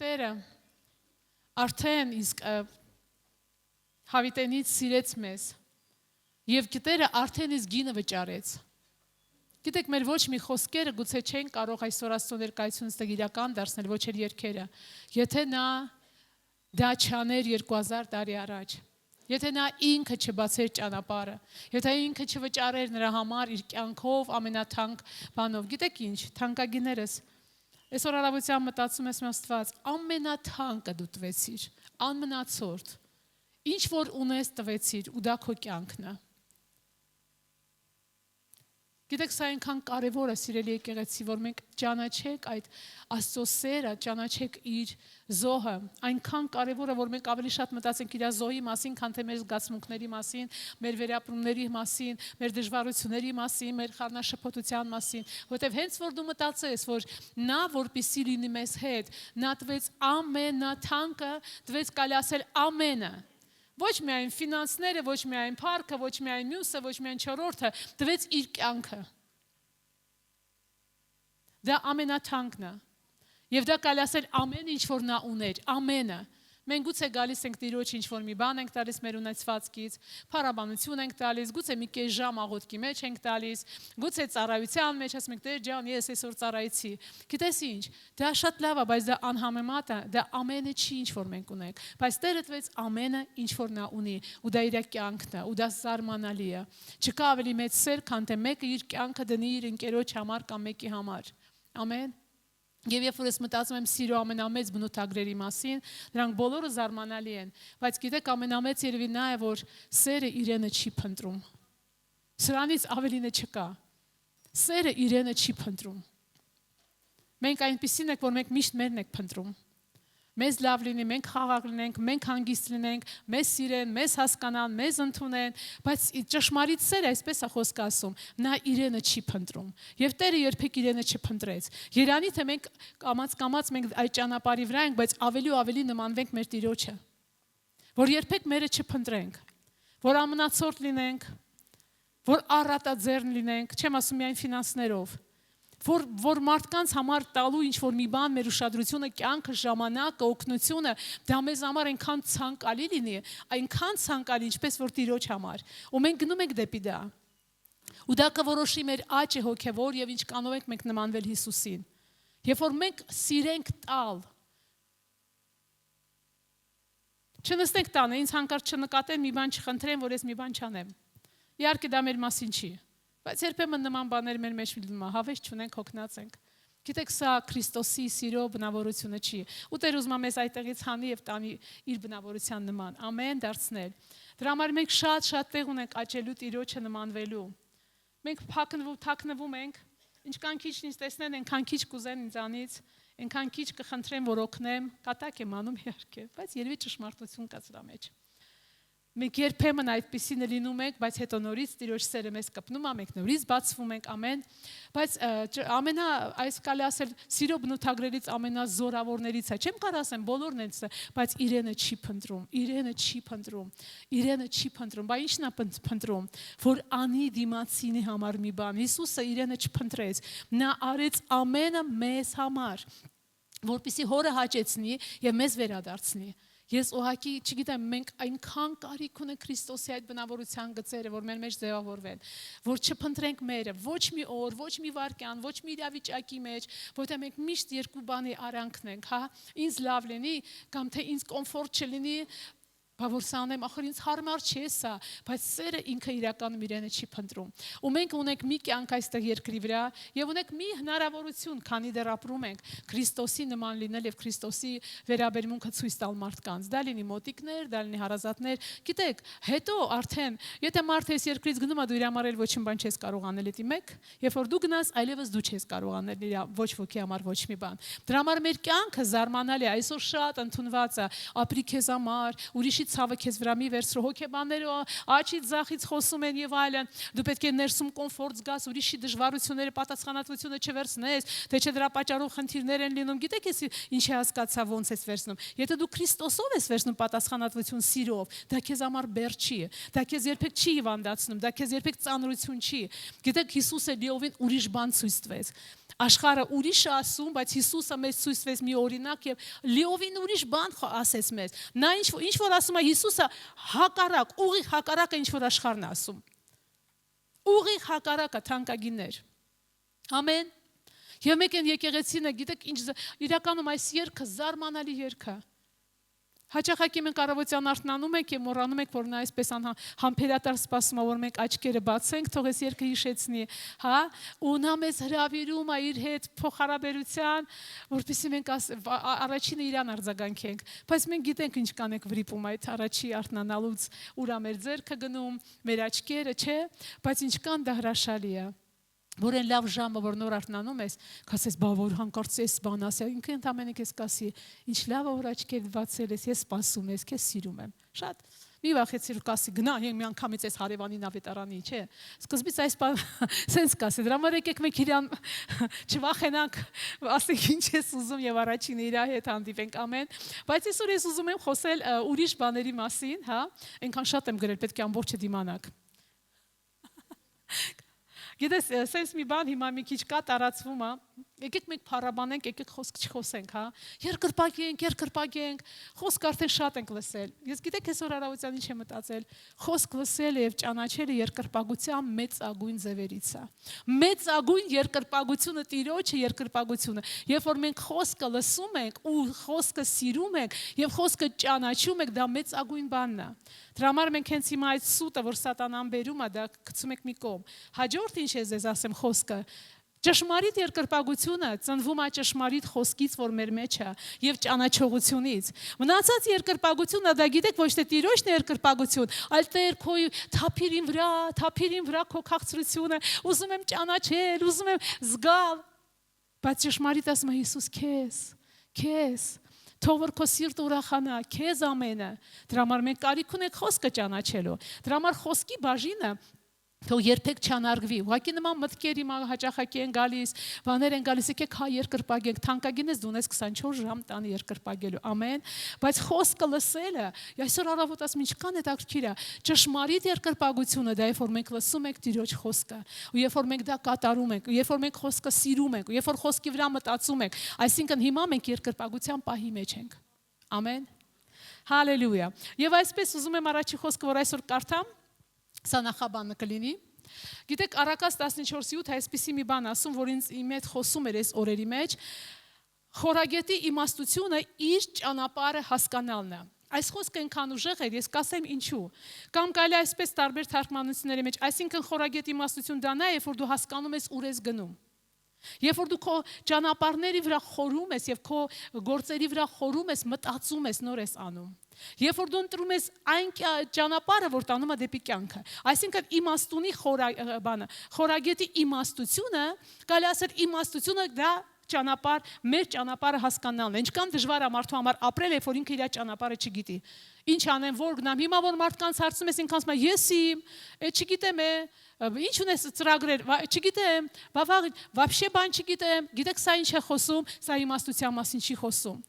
Տերը արդեն իսկ հավիտենից սիրեց մեզ եւ Տերը արդեն իսկ գինը վճարեց։ Գիտեք, մեր ոչ մի խոսքերը գուցե չեն կարող այսօր Աստծո ներկայությունից իրական դարձնել, ոչ էլ երգերը, եթե նա դա չաներ 2000 տարի առաջ, եթե նա ինքը չբացեր ճանապարհը, եթե ինքը չվճարեր նրա համար իր կյանքով ամենաթանկ բանով։ Գիտեք ինչ, թանկագիներս, այսօր առավոտյան մտածում ես Աստված, ամենաթանկը դու տվեցիր, անմնացորդ, ինչ որ ունես տվեցիր, ու դա քո կյանքն է։ Գիտեք, սա այնքան կարևոր է, սիրելի եկեղեցի, որ մենք ճանաչենք այդ Աստծո սերը, ճանաչենք իր զոհը, այնքան կարևոր է, որ մենք ավելի շատ մտածենք իր զոհի մասին, քան թե մեր զգացմունքների մասին, մեր վերապրումների մասին, մեր դժվարությունների մասին, մեր խառնաշփոթության մասին, որովհետև հենց որ դու մտածես, որ նա որպեսզի լինի մեզ հետ, նա տվեց ամենաթանկը, տվեց կարելի ասել ամենը։ Ոչ միայն ֆինանսները, ոչ միայն փառքը, ոչ միայն մյուսը, ոչ միայն չորրորդը, տվեց իր կյանքը։ Դա ամենաթանկն է։ Եվ դա կարելի ասել ամեն ինչ որ նա ուներ, ամենը։ Մենք գուցե գալիս ենք Տիրոջ ինչ որ մի բան ենք տալիս մեր ունեցվածքից, փառաբանություն ենք տալիս, գուցե մի կես ժամ աղոթքի մեջ ենք տալիս, գուցե ծառայության մեջ ասում ենք Տեր ջան, ես այսօր ծառայեցի։ Գիտես ինչ, դա շատ լավ է, բայց դա անհամեմատ է, դա ամենը չի ինչ որ մենք ունենք, բայց Տերը տվեց ամենը ինչ որ նա ունի, ու դա իր կյանքն է, ու դա զարմանալի է։ Չկա ավելի մեծ սեր, քան թե մեկը իր կյանքը դնի իր ընկերոջ համար կամ մեկի համար։ Ամեն։ Եվ երբ որ ես մտածում եմ սիրո ամենամեծ բնութագրերի մասին, դրանք բոլորը զարմանալի են, բայց գիտեք ամենամեծ երևի նա է, որ սերը իրենը չի փնտրում։ Սրանից ավելինը չկա։ Սերը իրենը չի փնտրում։ Մենք այնպիսին ենք, որ մենք միշտ մերն ենք փնտրում։ Մեզ լավ լինի, մենք խաղաղ լինենք, մենք հանգիստ լինենք, մեզ սիրեն, մեզ հասկանան, մեզ ընդունեն, բայց ճշմարիտ սերը այսպես է խոսքը ասում, նա իրենը չի փնտրում։ Եվ Տերը երբեք իրենը չփնտրեց։ Երանի թե մենք կամաց մենք այդ ճանապարհի վրա ենք, բայց ավելի ու ավելի նմանվենք մեր Տիրոջը։ Որ երբեք մերը չփնտրենք, որ ամնացորդ լինենք, որ առատաձեռն լինենք, չեմ ասում միայն ֆինանսներով, որ մարդկանց համար տալու ինչ որ մի բան մեր ուշադրությունը, կյանքը, ժամանակը, օգնությունը, դա մեզ համար այնքան ցանկալի լինի, այնքան ցանկալի, ինչպես որ Տիրոջ համար։ Ու մենք գնում ենք դեպի դա։ Ու դա կորոշի մեր աճը հոգևոր եւ ինչ կանով ենք մենք նմանվել Հիսուսին։ Երբ որ մենք սիրենք տալ, չնստենք տանը, ինձ հանկարծ չնկատեն, մի բան չխնդրեն, որ ես մի բան չանեմ։ Իհարկե դա մեր մասին չի։ Բայց երբեմն նման բաներ մեր մեջ լինում է, հավես չունենք, հոգնած ենք։ Գիտեք, սա Քրիստոսի սիրո բնավորությունը չի։ Ու Տեր ուզում է մեզ այդտեղից հանի եւ տանի իր բնավորության նման։ Ամեն դարձնել։ Դրա համար մենք շատ տեղ ունենք աճելու Տիրոջը նմանվելու։ Մենք թաքնվում ենք, ինչքան քիչ ինձ տեսնեն, այնքան քիչ կուզեն ինձանից, այնքան քիչ կխնդրեն, որ օգնեմ, կատակ եմ անում իհարկե, բայց երևի ճշմարտություն կա դրա մեջ։ Մենք երբեմն այդպիսին լինում ենք, բայց հետո նորից Տիրոջ սերը մեզ կպնում է, մենք նորից բացվում ենք, ամեն, բայց այս կարելի ասել սիրո բնութագրերից ամենազորավորներից է, չեմ կարող ասեմ բոլորն են, բայց իրենը չի փնտրում, իրենը չի փնտրում, բայց ի՞նչն է փնտրում, որ անի դիմացինի համար մի բան, Հիսուսը իրենը չփնտրեց, նա արեց ամենը մեզ համար, որպեսզի հորը հաճեցնի եւ մեզ վերադարձնի։ Ես ուղղակի, չգիտեմ, մենք այնքան կարիք ունենք Քրիստոսի այդ բնավորության գծերը, որ մեր մեջ ձևավորվեն, որ չփնտրենք մերը, ոչ մի օր, ոչ մի վայրկյան, ոչ մի իրավիճակի մեջ, որտեղ մենք միշտ երկու բանի արանքն ենք, հա, ինձ լավ լինի, կամ թե ինձ կոմֆորտ չլինի, որ սա անեմ, ախր ինձ հարմար չէ սա, բայց սերը ինքը իրականում իրենը չի փնտրում։ Ու մենք ունենք մի կյանք այստեղ երկրի վրա եւ ունենք մի հնարավորություն, քանի դեռ ապրում ենք, Քրիստոսի նման լինել եւ Քրիստոսի վերաբերմունքը ցույց տալ մարդկանց։ Դա լինի մոտիկներ, դա լինի հարազատներ։ Գիտեք, հետո արդեն, եթե մարդը այս երկրից գնում է, դու իր համար էլ ոչինչ բան չես կարող անել, դի մեկ, երբ որ դու գնաս, այլևս դու չես կարող անել իր ոչ ոքի համար ոչ մի բան։ Դրա համար մեր կյանքը զարմանալի է, այսօր շատ ընդունված է, ապրի քեզ համար, ուրիշի ցավը քեզ վրա մի վերցրու, հոգեբանները աչից ձախից խոսում են եւ այլն, դու պետք է ներսում կոմֆորտ զգաս, ուրիշի դժվարությունները, պատասխանատվությունը չվերցնես, թե չէ դրա պատճառով խնդիրներ են լինում։ Գիտեք, ես ինչի հասկացա ոնց ես վերցնում։ Եթե դու Քրիստոսով ես վերցնում պատասխանատվություն սիրով, դա քեզ համար բեռ չի, դա քեզ երբեք չի հիվանդացնում, դա քեզ երբեք ծանրություն չի։ Գիտեք, Հիսուսը լիովին ուրիշ բան ցույց տվեց։ Աշխարհը ուրիշ է ասում, բայց Հիսուսը մեզ ցույցվեց մի օրինակ եւ լիովին ուրիշ բան ասեց մեզ։ Նա ինչ որ ասում է Հիսուսը հակառակ, ուղիղ հակառակը ինչ որ աշխարհն է ասում։ Ուղիղ հակառակը թանկագիններ։ Ամեն։ Եվ մեկ են եկեղեցին է, գիտեք ինչ իրականում այս երգը զարմանալի երգ է։ Հաճախակի մենք առավոտյան արթնանում ենք եւ մոռանում ենք, որ նա այսպես համբերատար սպասում է, որ մենք աչքերը բացենք, թող այս երգը հիշեցնի, հա, ու նա մեզ հրավիրում է իր հետ փոխհարաբերության, որպեսզի մենք առաջինը իրան արձագանքենք, բայց մենք գիտենք ինչ կանենք վրիպում այդ առաջի արթնանալուց, ուրա մեր ձեռքը գնում, մեր աչքերը, չէ, բայց ինչքան դա հրաշալի է։ Որ են լավ ժամը, որ նոր արթնանում ես, կասես, բա որ հանկարծ ես բան ասել, ինքը ընդամենը քեզ կասի, ինչ լավ է որ աչքերդ բացել ես, ես սպասում ես, քեզ սիրում եմ։ Շատ մի վախեցիր ու կասի, գնա մի անգամից ես հարևանի նավետարանի, չէ։ Սկզբից այս բան սենց կասի, դրա համար եկեք մենք իրան չվախենանք, ասենք ինչ ես ուզում եւ առաջինը իր հետ հանդիպենք, ամեն։ Բայց այսօր ես ուզում եմ խոսել ուրիշ բաների մասին, հա, այնքան շատ եմ գրել, պետք է ամբողջը դիմանաք։ Գիտես, սենց մի բան հիմա մի քիչ կա տարածվում է, եկեք մենք փառաբանենք, եկեք խոսք չխոսենք, հա, երկրպագենք, խոսք արդեն շատ ենք լսել, ես գիտեք այսօր առավոտյան ինչ եմ մտածել, խոսք լսելը և ճանաչելը երկրպագության մեծագույն ձևերից է, մեծագույն երկրպագությունը տիրոջը երկրպագությունը, երբ որ մենք խոսքը լսում ենք ու խոսքը սիրում ենք և խոսքը ճանաչում ենք, դա մեծագույն բանն է, դրա համար մենք հենց հիմա այդ սուտը, որ սատանան բերում է, դա գցում ենք մի կողմ, հաջորդ ինչ ես ես ասեմ խոսքը, ճշմարիտ երկրպագությունը ծնվում է ճշմարիտ խոսքից, որ մեր մեջ է, և ճանաչողությունից։ Մնացած երկրպագությունը, դա գիտեք ոչ թե տիրոջն է երկրպագություն, այլ Տեր քո թափիրին վրա քո քաղցրությունը, ուզում եմ ճանաչել, ուզում եմ զգալ, բայց ճշմարիտ ասում է Հիսուս քեզ, թող որ քո սիրտը ուրախանա, քեզ ամենը, դրա համար մենք կարիք ունենք խոսքը ճանաչելու, դրա համար խոսքի բաժինը թող երբեք չանարգվի, ուղղակի նման մտքեր հիմա հաճախակի են գալիս, բաներ են գալիս, եկեք հա երկրպագենք, թանկագին ես դու ունես 24 ժամ տանը երկրպագելու, ամեն, բայց խոսքը լսելը, այսօր առավոտ ասում ինչքան հետաքրքիր է, ճշմարիտ երկրպագությունը դա երբ որ մենք լսում ենք Տիրոջ խոսքը, ու երբ որ մենք դա կատարում ենք, երբ որ մենք խոսքը սիրում ենք, երբ որ խոսքի վրա մտածում ենք, այսինքն հիմա մենք երկրպագության պահի մեջ ենք, ամեն, հալելույա, և այսպես ուզում եմ առաջի խոսքը, որ այսօր կարդամ, սա նախաբանը կլինի, գիտեք առակաց 14:7 այսպիսի մի բան ասում, որ ինձ իմ հետ խոսում էր այս օրերի մեջ, խորագետի իմաստությունը իր ճանապարհը հասկանալն է, այս խոսքը այնքան ուժեղ էր, ես կասեմ ինչու, կամ կարելի այսպես տարբեր թարգմանությունների մեջ, այսինքն խորագետի իմաստություն դա նա է, երբ որ դու հասկանում ես ուր ես գնում, երբ որ դու քո ճանապարհների վրա խորում ես և քո գործերի վրա խորում ես, մտածում ես, նոր ես անում, երբ որ դու ընտրում ես այն ճանապարհը, որ տանում է դեպի կյանքը, այսինքն իմաստունի խորագետի իմաստությունը, կարելի ասել իմաստությունը դա ճանապարհ, մեր ճանապարհը հասկանալն է, ինչքան դժվար է մարդու համար ապրել, երբ որ ինքը իր ճանապարհը չգիտի, ինչ անեմ, որ գնամ, հիմա որ մարդկանց հարցում ես, ինքն ասում է, ես իմ, չգիտեմ ինչ ունես ծրագրեր, չգիտեմ, վաբշե բան չգիտեմ, գիտեք սա ինչ է խոսում, սա իմաստության մասին չի խոսում,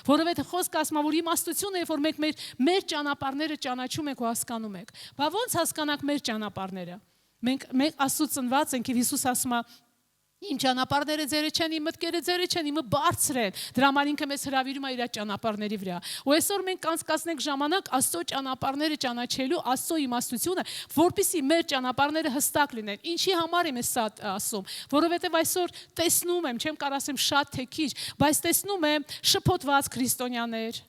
որովհետև խոսքը ասում է, որ իմաստությունը, երբ որ մենք մեր ճանապարհները ճանաչում ենք ու հասկանում ենք, բա ո՞նց հասկանանք մեր ճանապարհները, մենք Աստծո ծնված ենք և Հիսուս ասում է, իմ ճանապարհները ձերը չեն, իմ մտքերը ձերը չեն, իմը բարձր են, դրա համար ինքը մեզ հրավիրում է իր ճանապարհների վրա, ու այսօր մենք կանցկացնենք ժամանակ Աստծո ճանապարհները ճանաչելու, Աստծո իմաստությունը, որպեսզի մեր ճանապարհները հստակ լինեն, ինչի համար եմ սա ասում, որովհետև այսօր տեսնում եմ, չեմ կարող ասեմ շատ թե քիչ, բայց տեսնում եմ շփոթված քրիստոնյաներ,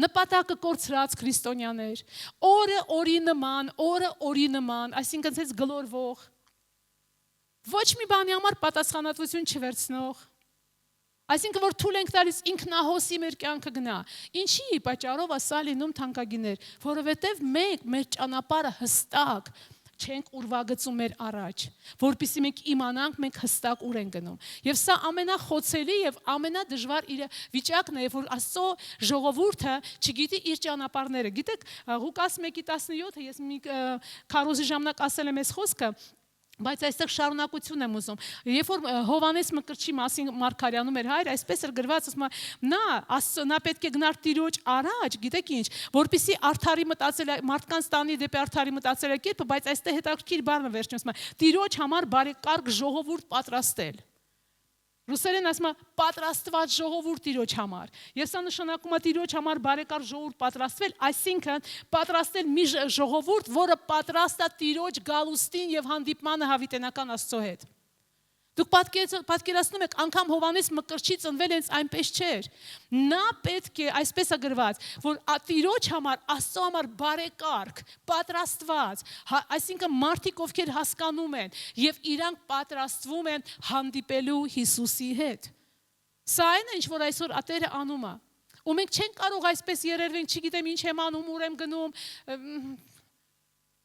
նպատակը կորցրած քրիստոնյաներ, օրը օրի նման, այսինքն ցած գլորվող ոչ մի բանի համար պատասխանատվություն չվերցնող, այսինքն որ թույլ ենք տալիս ինքնահոսի մեր կյանքը գնա, ինչի պատճառով է սա լինում թանկագիներ, որովհետև մենք մեր ճանապարհը հստակ չենք ուրվագծում մեր առաջ, որպեսզի մենք իմանանք մենք հստակ ուր ենք գնում, և սա ամենախոցելի և ամենադժվար վիճակն է, որ Աստծո ժողովուրդը չգիտի իր ճանապարհները, գիտեք Ղուկաս 1:17 ես մի քարոզի ժամանակ ասել եմ այս խոսքը, բայց այստեղ շարունակություն եմ ուզում, երբ որ Հովհաննես Մկրտչի մասին Մարգարյանում էր հայր, այսպես էր գրված, ասում է, նա պետք է գնար Տիրոջ առաջ, գիտեք ինչ, որպեսզի արդարի մարդկանց տանի դեպի արդարի մտածելակերպը, բայց այստեղ հետաքրքիր բառը վերջում ասում է, Տիրոջ համար բարեկարգ ժողովուրդ պատրաստել։ Ռուսերեն ասում է պատրաստված ժողովուրդ Տիրոջ համար։ Եվ սա նշանակում է Տիրոջ համար բարեկարգ ժողովուրդ պատրաստվել, այսինքն պատրաստել մի ժողովուրդ, որը պատրաստ է Տիրոջ գալուստին եւ հանդիպմանը հավիտենական Աստծո հետ։ Դուք պատկերացնում եք, անգամ Հովանես Մկրտչի ծնվել հենց այնպես չէր։ Նա պետք է, այսպես է գրված, որ Տիրոջ համար, Աստծո համար բարեկարգ, պատրաստված, այսինքն մարդիկ, ովքեր հասկանում են եւ իրանք պատրաստվում են հանդիպելու Հիսուսի հետ։ Սա այն է, ինչ որ այսօր Տերը անում է։ Ու մենք չենք կարող այսպես երերվենք, չգիտեմ ինչ եմ անում, ուր եմ գնում,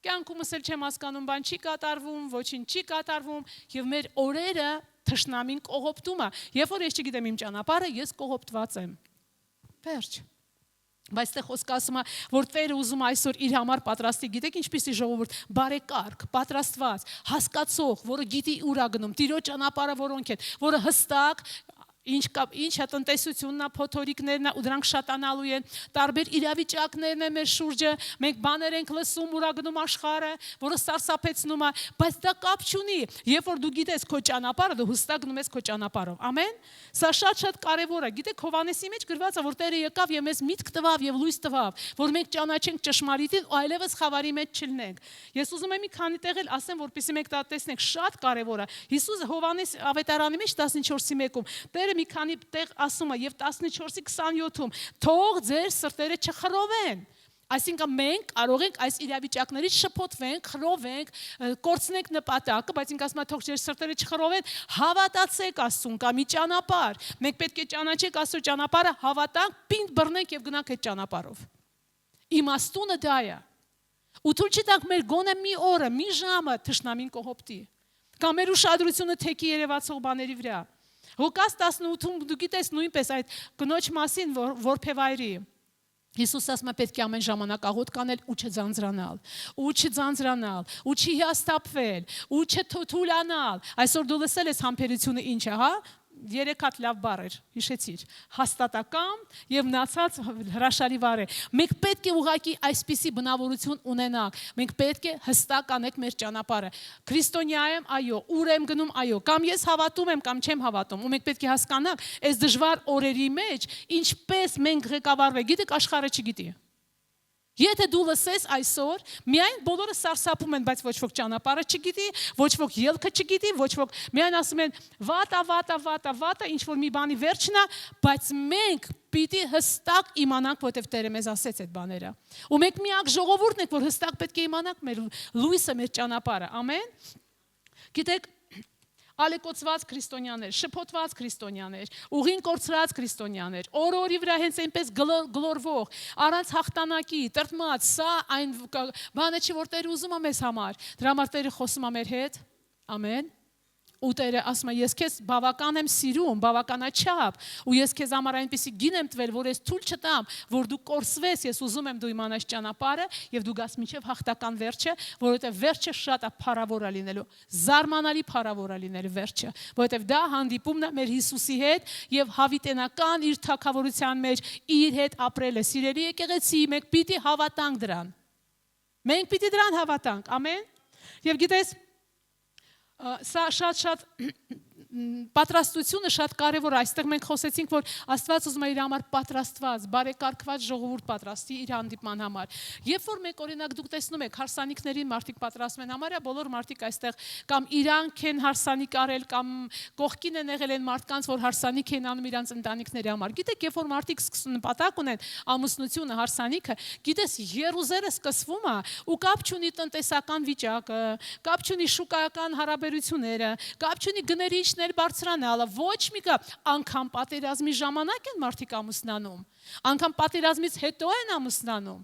կյանքումս էլ չեմ հասկանում, բան չի կատարվում, ոչինչ չի կատարվում, եւ մեր օրերը թշնամին կողոպտում է։ Երբ որ ես չգիտեմ իմ ճանապարհը, ես կողոպտված եմ։ Վերջ։ Բայց դե խոսքը ասում է, որ Տերը ուզում է այսօր իր համար պատրաստի, գիտեք ինչպիսի ժողովուրդ, բարեկարգ, պատրաստված, հասկացող, որը գիտի ուր է գնում, Տիրոջ ճանապարհը որոնք են, որը հստակ ինչ է տնտեսությունն է, փոթորիկներն է, ու դրանք շատանալու են, տարբեր իրավիճակներն են մեր շուրջը, մենք բաներ ենք լսում, ուր է գնում աշխարհը, որը սարսափեցնում է, բայց դա կապ չունի, երբ որ դու գիտես քո ճանապարհը, դու հստակ գնում ես քո ճանապարհով, ամեն։ Սա շատ կարևոր է, գիտեք Հովանեսի մեջ գրված է, որ Տերը եկավ եւ մեզ միտք տվավ եւ լույս տվավ, որ մենք ճանաչենք ճշմարիտին ու այլևս խավարի մեջ չլինենք։ Ես ուզում եմ մի քանի տեղ էլ ասեմ, որպեսզի մենք դա տեսնենք, շատ կարևոր է։ Հիսուս Հովանես ավետարանի մեջ 14:1-ում Տերը մի քանի տեղ ասում է եւ 14:27-ում թող ձեր սրտերը չխռովեն։ Այսինքն մենք կարող ենք այս իրավիճակներից շփոթվենք, խռովենք, կորցնենք նպատակը, բայց ինքն ասում է թող ձեր սրտերը չխռովեն, հավատացեք Աստծուն, կա մի ճանապարհ։ Մենք պետք է ճանաչենք Աստծո ճանապարհը, հավատանք, պինդ բռնենք եւ գնանք այդ ճանապարհով։ Իմաստունը դա է։ Ու թույլ չտանք մեր գոնե մի օրը, մի ժամը թշնամին կողոպտի։ Կամ մեր ուշադրությունը թեքի երևացող բաների վրա։ Ղուկաս 18-ում դու գիտես նույնպես այդ կնոջ մասին որբևայրի։ Հիսուս ասում է պետք է ամեն ժամանակ աղոթք անել ու չձանձրանալ, ու չհիասթափվել, ու չթույլանալ։ Այսօր դու լսել ես համբերությունը ինչ է, հա? 3 հատ լավ բառ էր, հիշեցիր, հաստատակամ եւ մնացած հրաշալի բառեր։ Մենք պետք է ուղղակի այսպիսի բնավորություն ունենանք։ Մենք պետք է հստակ անենք մեր ճանապարհը։ Քրիստոնյա եմ, այո, ուր եմ գնում, այո, կամ ես հավատում եմ, կամ չեմ հավատում։ Ու մենք պետք է հասկանանք, այս դժվար օրերի մեջ ինչպես մենք ղեկավարվենք, գիտեք, աշխարհը չգիտի։ Եթե դու լսես այսօր, միայն բոլորը սարսափում են, բայց ոչ ոք ճանապարհը չգիտի, ոչ ոք ելքը չգիտի, ոչ ոք միայն ասում են վատա, ինչ որ մի բանի վերջն է, բայց մենք պիտի հստակ իմանանք, որտեվ Տերը մեզ ասեց այդ բաները։ Ու մենք միակ ժողովուրդն ենք, որ հստակ պետք է իմանանք մեր լույսը, մեր ճանապարհը։ Ամեն։ Գիտեք, ալեկոծված քրիստոնյաներ, շփոթված քրիստոնյաներ, ուղին կորցրած քրիստոնյաներ, օրի վրա հենց այնպես գլորվող, առանց հաղթանակի, տրտմած, սա այն բանը չի, որ Տերը ուզում է մեզ համար։ Դրա համար Տերը խոսում է մեր հետ։ Ամեն։ Ու Տերը ասում է, ես քեզ բավական եմ սիրում, բավականաչափ, ու ես քեզ համար այնպեսի գին եմ տվել, որ ես թույլ չտամ, որ դու կորսվես, ես ուզում եմ դու իմանաս ճանապարհը եւ դու գաս մինչեւ հաղթական վերջը, որովհետեւ վերջը շատ է փառավոր է լինելու, զարմանալի փառավոր է լինելու վերջը, որովհետեւ դա հանդիպումն է մեր Հիսուսի հետ եւ հավիտենական իր թագավորության մեջ իր հետ ապրելը։ Սիրելի եկեղեցի, մենք պիտի հավատանք դրան։ Մենք պիտի դրան հավատանք։ Ամեն։ Եվ գիտես, սա շատ պատրաստությունը շատ կարևոր է։ Այստեղ մենք խոսեցինք, որ Աստված ուզում է իր համար պատրաստված, բարեկարգված ժողովուրդ պատրաստի իր հանդիպման համար։ Երբ որ մենք օրինակ դուք տեսնում եք հարսանիքներին մարդիկ պատրաստում են, համարյա բոլոր մարդիկ այստեղ կամ իրանք են հարսանիք արել կամ կողքին են եղել են մարդկանց, որ հարսանիք են անում իրանց ընտանիքների համար։ Գիտեք, երբ որ մարդիկ սկսում նպատակ ունեն ամուսնությունը, հարսանիքը, գիտես, երուզերը սկսվում է ու կապ չունի տնտեսական վիճակը, կապ չունի շուկայական հարաբերությունները, կապ չունի գների բարձրանալը, ոչ մի կապ, անգամ պատերազմի ժամանակ են մարդիկ ամուսնանում, անգամ պատերազմից հետո են ամուսնանում,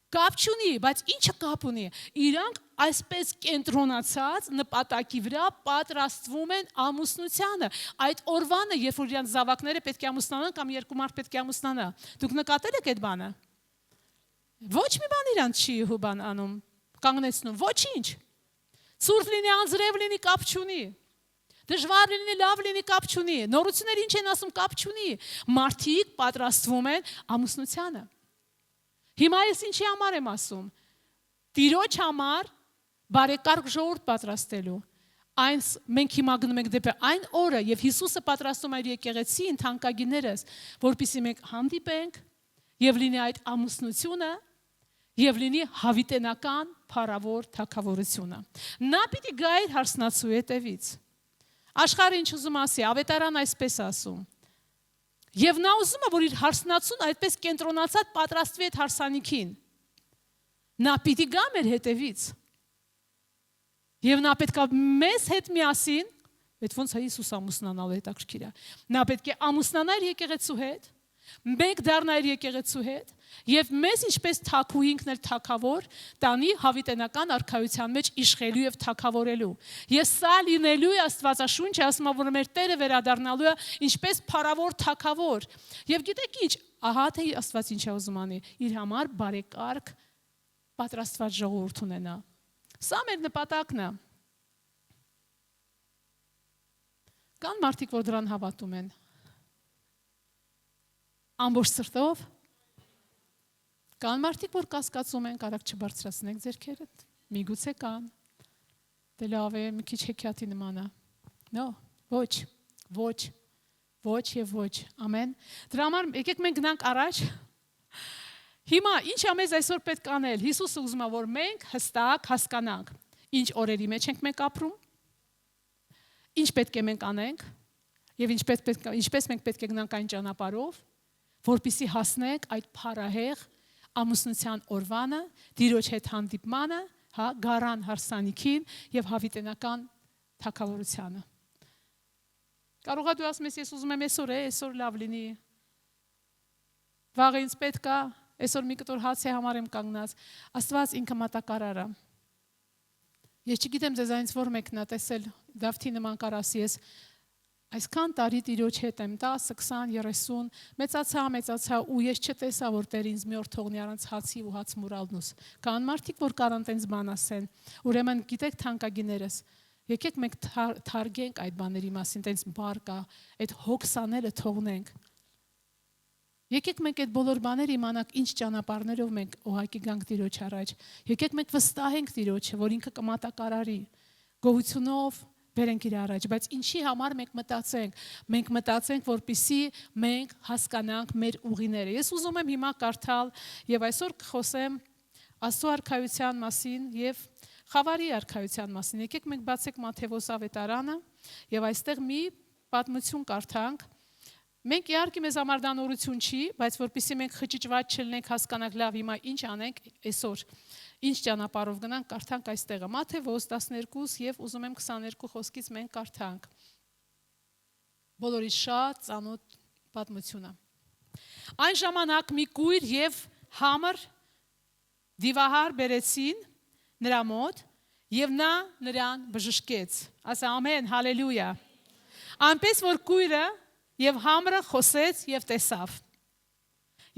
կապ չունի, բայց ինչը կապ ունի, իրանք այսպես կենտրոնացած նպատակի վրա պատրաստվում են ամուսնությանը, այդ օրվանը, երբ որ իրանք զավակները պետք է ամուսնանան կամ երկու մարդ պետք է ամուսնանա, դուք նկատել եք այդ բանը, ոչ մի բան իրանք չի հուբան անում, կանգնեցնում, ոչինչ, ցուրտ լինի, անձրև լինի, կապ չունի, դժվար լինի, լավ լինի, կապ չունի, նորություններ ինչ են ասում, կապ չունի, մարդիկ պատրաստվում են ամուսնությանը։ Հիմա ես ինչի համար եմ ասում, Տիրոջ համար բարեկարգ ժողովուրդ պատրաստելու, մենք հիմա գնում ենք դեպի այն օրը, եւ Հիսուսը պատրաստում է իր եկեղեցին, թանկագիներս, որպեսզի մենք հանդիպենք եւ լինի այդ ամուսնությունը եւ լինի հավիտենական փառավոր թագավորությունը։ Նա պիտի գա իր հարսնացու հետևից։ Աշխարհը ինչ ուզում ասի, ավետարան այսպես ասում։ Եվ նա ուզում է, որ իր հարսնացուն այդպես կենտրոնացած պատրաստվի այդ հարսանիքին։ Նա պիտի գա մեր հետևից։ Եվ նա պետք է մեզ հետ միասին, այդ ոնց է Հիսուս ամուսնանալու հետաքրքիր է։ Նա պետք է ամուսնանա իր եկեղեցու հետ, մենք դառնա իր եկեղեցու հետ, եւ մեզ ինչպես թագուհինքն էլ թագավոր, տանի հավիտենական արքայության մեջ իշխելու եւ թագավորելու։ Ես սա լինելու է Աստվածաշունչը ասում է, որ մեր Տերը վերադառնալու է ինչպես փառավոր թագավոր։ Եվ գիտեք ինչ, ահա թե Աստված ինչ է ուզում անի, իր համար բարեկարգ պատրաստված ժողովուրդ ունենա։ Սա մեր նպատակն է։ Կան մարդիկ, որ դրան հավատում են։ Ամբողջ սրտով։ Կան մարդիկ, որ կասկածում են, կարակ չբարձրացնեք ձեռքերդ։ Միգուցե կան։ Դե լավ է, մի քիչ հեքիաթի նման է։ No, ոչ եւ ոչ։ Ամեն։ Դրա համար եկեք մենք գնանք առաջ։ Հիմա ինչ է մեզ այսօր պետք անել։ Հիսուսը ուզում է, որ մենք հստակ հասկանանք, ինչ օրերի մեջ ենք մենք ապրում, ինչ պետք է մենք անենք եւ ինչպես մենք պետք է գնանք այն ճանապարհով, որպեսզի հասնենք այդ փառահեղ ամուսնության օրվանը, Տիրոջ հետ հանդիպմանը, գարան հարսանիքին եւ հավիտենական թագավորությանը։ Կարող է դու ասես ես ուզում եմ այսօր լավ լինի։ Վաղը ինձ պետք է, այսօր մի կտոր հաց է համար եմ կանգնած։ Աստված ինքը մատակարար է։ Ես չգիտեմ ձեզ այնց որ մեկն է տեսել Դավթի նման կարասի ես այսքան տարի Տիրոջ հետ եմ 10, 20, 30 մեծացա ու ես չտեսա որ Տեր ինձ մի օր թողնի առանց հացի ու հաց մուրալնուս։ Կան մարդիկ որ կարան տենց բան ասեն։ Ուրեմն գիտեք թանկագիներս, եկեք մենք թարգենք այդ բաների մասին, տենց բար կա, այդ հոգսաները թողնենք։ Եկեք մենք այդ բոլոր բաները իմանանք ինչ ճանապարհներով մենք ուղակի գանք Տիրոջ առաջ։ Եկեք մենք վստահենք Տիրոջը, որ ինքը կմատակարարի գոհությունով բերենք իր առաջ, բայց ինչի համար մենք մտածենք, որպեսզի մենք հասկանանք մեր ուղիները։ Ես ուզում եմ հիմա կարդալ եւ այսօր կխոսեմ Աստծո արքայության մասին եւ Խավարի արքայության մասին։ Եկեք մենք բացենք Մատթեոս ավետարանը եւ այստեղ մի պատմություն կարդանք։ Մենք իհարկե մեզ համար դա նորություն չի, բայց որպեսզի մենք խճճված չլինենք, հասկանանք լավ հիմա ինչ անենք այսօր, ինչ ճանապարհով գնանք, կարդանք այստեղը Մատթեոս 12 եւ ուզում եմ 22 խոսքից մենք կարդանք։ Բոլորից շատ ծանոթ պատմությունը։ Այն ժամանակ մի կույր եւ համր դիվահար բերեցին նրա մոտ եւ նա նրան բժշկեց։ Ասա ամեն, հալելույա։ Այնպես որ կույրը եւ համրը խոսեց եւ տեսավ։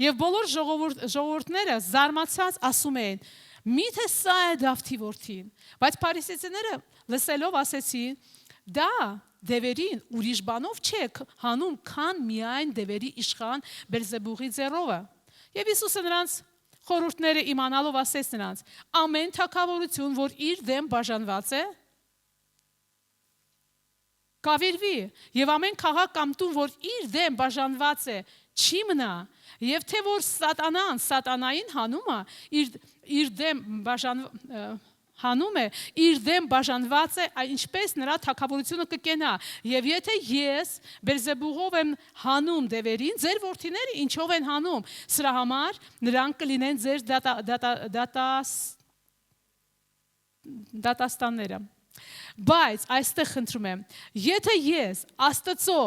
Եվ բոլոր ժողովուրդները զարմացած ասում էին. «Միթե սա է Դավթի որդին»։ Բայց փարիսեցիները լսելով ասեցին. «Դա դևերին ուրիշ բանով չէ հանում, քան միայն դևերի իշխան Բելզեբուղի ձեռովը»։ Եվ Հիսուսը նրանց խորհուրդները իմանալով ասեց նրանց. «Ամեն թագավորություն, որ իր դեմ բաժանված է, կավիրվի, եւ ամեն քաղաք կամ տուն, որ իր դեմ բաժանված է, չի մնա, եւ թե որ սատանային հանում է, իր դեմ բաժանված է, ինչպես նրա թագավորությունը կկենա, եւ եթե ես Բելզեբուղով եմ հանում դևերին, ձեր որդիները ինչով են հանում, սրա համար նրանք կլինեն ձեր դատաստանները։ Բայց այստեղ խնդրում եմ, եթե ես Աստծո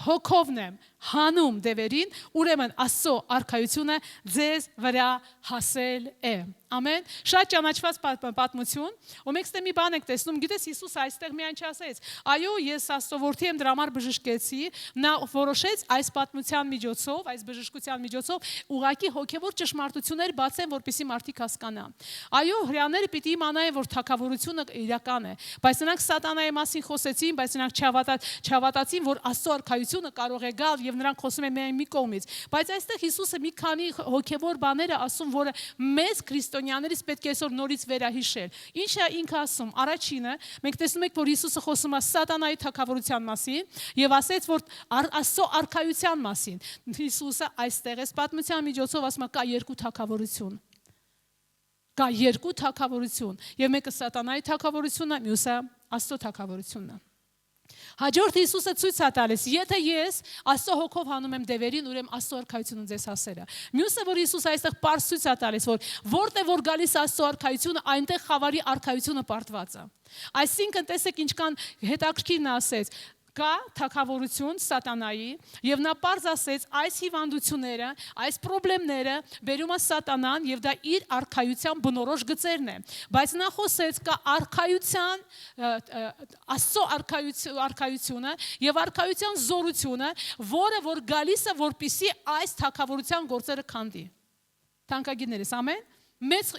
հոգովն եմ հանում դևերին, ուրեմն Աստծո արքայությունը ձեզ վրա հասել է։ Ամեն։ Շատ ճանաչված պատմություն, ու մենք ստե մի բան ենք տեսնում, գիտես Հիսուսը այստեղ միայն չասեց. «Այո, ես Աստծո որդի եմ, դրա համար բժշկեցի»։ Նա որոշեց այս պատմության միջոցով, այս բժշկության միջոցով ուղղակի հոգևոր ճշմարտություններ բացեն, որպեսզի մարդիկ հասկանան։ Այո, հրեաները պիտի իմանային, որ թագավորությունը իրական է, բայց նրանք սատանայի մասին խոսեցին, բայց նրանք չհավատացին, որ Աստծո արքայությունը կարող է գալ եւ նրանք խոսում են միայն մի կողմից, բայց այստեղ Հիսուսը մի քանի հոգեվոր բաներ է ասում, որը մեզ քրիստոնյաներից պետք է այսօր նորից վերահիշել։ Ինչ է ինքը ասում։ Առաջինը, մենք տեսնում ենք, որ Հիսուսը խոսում է սատանայի թագավորության մասին եւ ասեց, որ Աստծո արքայության մասին։ Հիսուսը այստեղ է պատմության միջոցով ասում է կա երկու թագավորություն։ Կա երկու թագավորություն, եւ մեկը սատանայի թագավորությունն է, մյուսը Աստծո թագավորությունն է։ Հաջորդ Հիսուսը ցույց է տալիս, եթե ես Աստծո հոգով հանում եմ դևերին, ուրեմն Աստծո արքայությունը ձեզ հասել է։ Մյուսը, որ Հիսուսը այստեղ պարզ ցույց է տալիս, որ որտեղ որ գալիս Աստծո արքայությունը, այնտեղ խավարի արքայությունը պարտված է։ Այսինքն, տեսեք ինչքան հետաքրքիրն ասեց, կա թագավորություն սատանայի եւ նա պարզ ասեց այս հիվանդությունները, այս խնդիրները բերում է սատանան եւ դա իր արքայության բնորոշ գծերն է, բայց նա խոսեց կա արքայության Աստծո արքայությունը եւ արքայության զորությունը, որը որ գալիս է որպիսի այս թագավորության գործերը քանդի։ Թանկագիրներս, ամեն մեծ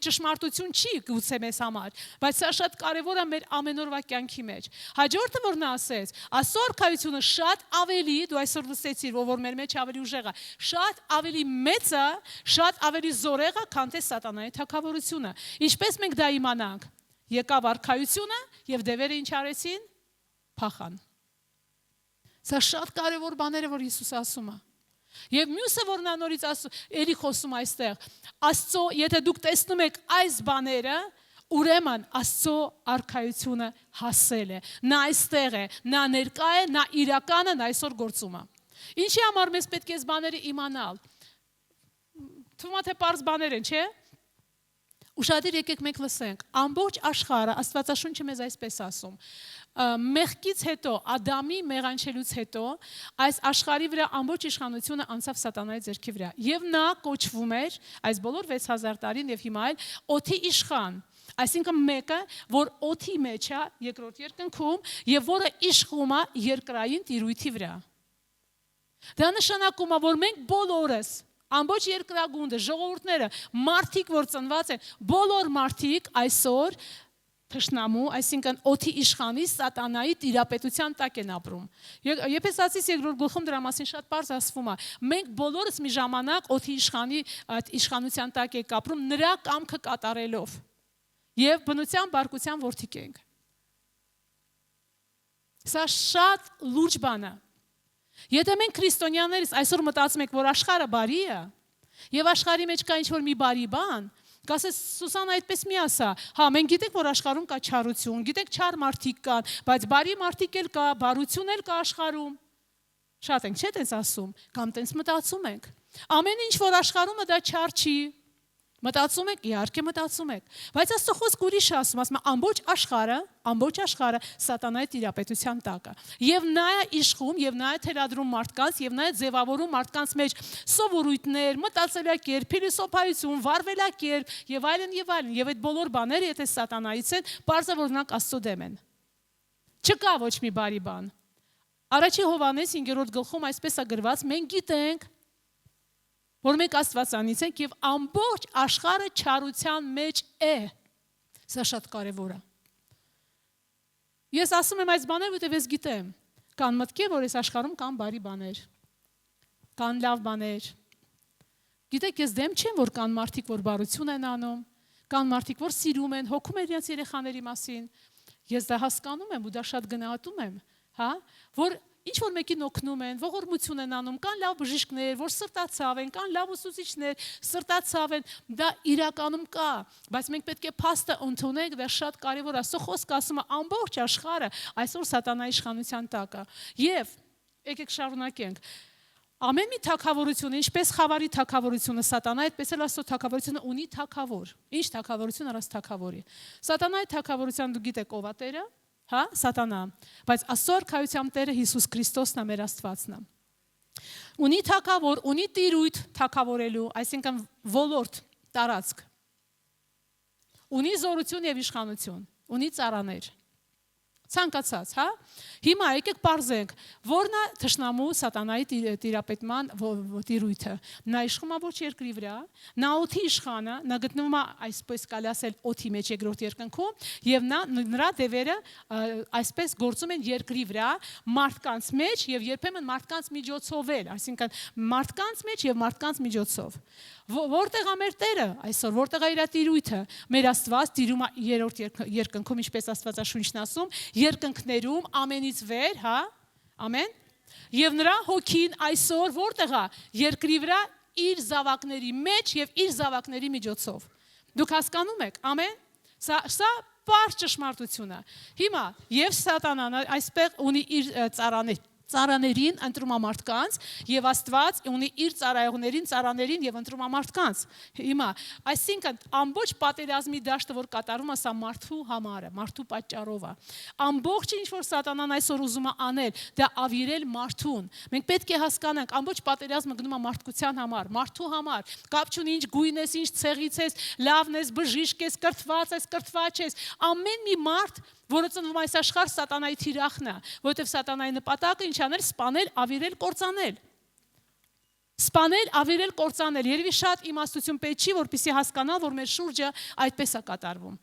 ճշմարտություն չի գուցե մեզ համար, բայց սա շատ կարևոր է մեր ամենօրվա կյանքի մեջ։ Հաջորդը որ նա ասեց, Աստծո արքայությունը շատ ավելի, դու այսօր լսեցիր, որ մեր մեջ ավելի ուժեղ է, շատ ավելի մեծ է, շատ ավելի զորեղ է, քան թե սատանայի թագավորությունը։ Ինչպես մենք դա իմանանք։ Եկավ արքայությունը եւ դևերը ինչ արեցին։ Փախան։ Սա շատ կարևոր բաներ է, որ Հիսուսը ասում է։ Եվ մյուսը, որ նա նորից էլի խոսում այստեղ, Աստծո, եթե դուք տեսնում եք այս բաները, ուրեմն Աստծո արքայությունը հասել է, նա այստեղ է, նա ներկա է, նա իրականը նա այսօր գործում է։ Ինչի համար մեզ պետք է այս բաները իմանալ։ Թվում է թե պարզ բաներ են, չէ՞։ Ուշադիր եկեք մենք լսենք, ամբողջ աշխարհը, Աստվածաշունչը մեզ այսպես ասում, մեղքից հետո, Ադամի մեղանչելուց հետո, այս աշխարհի վրա ամբողջ իշխանությունը անցավ սատանայի ձեռքի վրա։ Եվ նա կոչվում էր, այս բոլոր 6000 տարին եւ հիմա էլ, օդի իշխան։ Այսինքն մեկը, որ օդի մեջ է, երկրորդ երկնքում, եւ որը իշխում է երկրային տիրույթի վրա։ Դա նշանակում է, որ մենք բոլորս ամբողջ երկրագունդը, ժողովուրդները, մարդիկ, որ ծնված են, բոլոր մարդիկ այսօր թշնամու, այսինքն օդի իշխանի սատանայի տիրապետության տակ են ապրում։ Եփեսացիս 2-րդ գլխում դրա մասին շատ պարզ ասվում է։ Մենք բոլորս մի ժամանակ օդի իշխանի իշխանության տակ ենք ապրում, նրա կամքը կատարելով։ Եվ բնության բարկության որդիկ ենք։ Սա շատ լուրջ բան է։ Եթե մենք քրիստոնյաներս այսօր մտածում ենք, որ աշխարհը բարի է, եւ աշխարհի մեջ կա ինչ-որ մի բարի բան, կասես Սուսան այդպես մի ասա, հա, մենք գիտենք, որ աշխարհում կա չարություն, գիտենք չար մարդիկ կան, բայց բարի մարդիկ էլ կա, բարություն էլ կա աշխարհում։ Շատ ենք, չէ՞ տենց ասում, կամ տենց մտածում ենք։ Ամեն ինչ, որ աշխարհում է, դա չար չի։ Մտածում եք, իհարկե մտածում եք, բայց Աստծո խոսքը ուրիշ է ասում, ամբողջ աշխարհը սատանայի տիրապետության տակ է։ Եվ նա է իշխում, եւ նա է թելադրում մարդկանց, եւ նա է ձևավորում մարդկանց մեջ սովորույթներ, մտածելակերպ, փիլիսոփայություն, վարվելակերպ եւ այլն եւ այլն։ Եվ այդ բոլոր բաները, եթե սատանայից են, բարձր որ նրանք Աստծո դեմ են։ Չկա ոչ մի բարի բան։ Առաջի Հովհաննես 5-րդ գլխում այսպես է գրված. մենք գիտենք, որ մենք Աստվածանից ենք եւ ամբողջ աշխարհը չարության մեջ է։ Սա շատ կարեւոր է։ Ես ասում եմ այս բաները, որտեղ ես գիտեմ, կան մտքեր, որ այս աշխարհում կան բարի բաներ, կան լավ բաներ։ Գիտեք, ես դեմ չեմ, որ կան մարդիկ, որ բարություն են անում, կան մարդիկ, որ սիրում են, հոգում են իրենց երեխաների մասին։ Ես դա հասկանում եմ ու դա շատ գնահատում եմ, հա, որ ինչ որ մեկին օգնում են, ողորմություն են անում, կան լավ բժիշկներ, որ սրտացավ են, կան լավ ուսուցիչներ, սրտացավ են, դա իրականում կա, բայց մենք պետք է փաստը ընդունենք, դա շատ կարևոր է։ Աստծո խոսքը ասում է ամբողջ աշխարհը այսօր սատանայի իշխանության տակ է։ Եվ եկեք շարունակենք։ Ամեն մի թագավորություն, ինչպես խավարի թագավորությունը սատանա, այդպես էլ Աստծո թագավորությունը ունի թագավոր։ Ինչ թագավորություն առանց թագավորի։ Սատանայի թագավորության դու գիտեք ով է տերը։ Հա, սատանա, բայց Աստծո արքայության Տերը Հիսուս Քրիստոսն է, մեր Աստվածն է։ Ունի թագավոր, ունի տիրույթ թագավորելու, այսինքն ոլորտ, տարածք։ Ունի զորություն եւ իշխանություն, ունի ծառաներ։ Ցանկացած, հա։ Հիմա եկեք բարձենք, որն է թշնամու սատանայի տիրապետման տիրույթը։ Նա իշխում է ոչ երկրի վրա, նա օդի իշխանը, նա գտնվում է այսպես կարելի ասել օդի մեջ երկրորդ երկնքում, եւ նրա դևերը այսպես գործում են երկրի վրա, մարդկանց մեջ եւ երբեմն մարդկանց միջոցով էլ, այսինքն մարդկանց մեջ եւ մարդկանց միջոցով։ Որտեղ է մեր Տերը այսօր, որտեղ է իր տիրույթը, մեր Աստված տիրում է երրորդ երկնքում, ինչպես Աստվածաշունչն ասում, երկնքներում ամենից վեր, հա, ամեն։ Եվ նրա հոգին այսօր որտեղ է, երկրի վրա իր զավակների մեջ եւ իր զավակների միջոցով։ Դուք հասկանում եք, ամեն։ Սա պարզ ճշմարտություն է։ Հիմա եւ սատանան այսպես ունի իր ծառաներին ընտրում մարդկանց եւ Աստված ունի իր ծառայողներին եւ ընտրում մարդկանց։ Հիմա, այսինքն ամբողջ պատերազմի դաշտը, որ կատարում է, սա մարդու համար է, մարդու պատճառով է։ Ամբողջ ինչ որ սատանան այսօր ուզում է անել, դա ավիրել մարդուն։ Մենք պետք է հասկանանք, ամբողջ պատերազմը գնում է մարդկության համար, մարդու համար։ Կապ չունի ինչ գույն ես, ինչ ցեղից ես, լավն ես, բժիշկ ես, կրթված ես, ամեն մի մարդ, որը ծնվում այս աշխարհ սատանայի թիրախն է, որովհետև սատանայի նպատակը ինչ անել, սպանել, ավիրել, կործանել։ Սպանել, ավիրել, կործանել։ Երևի շատ իմաստություն պետք չի, որպեսզի հասկանալ, որ մեր շուրջը այդպես է կատարվում։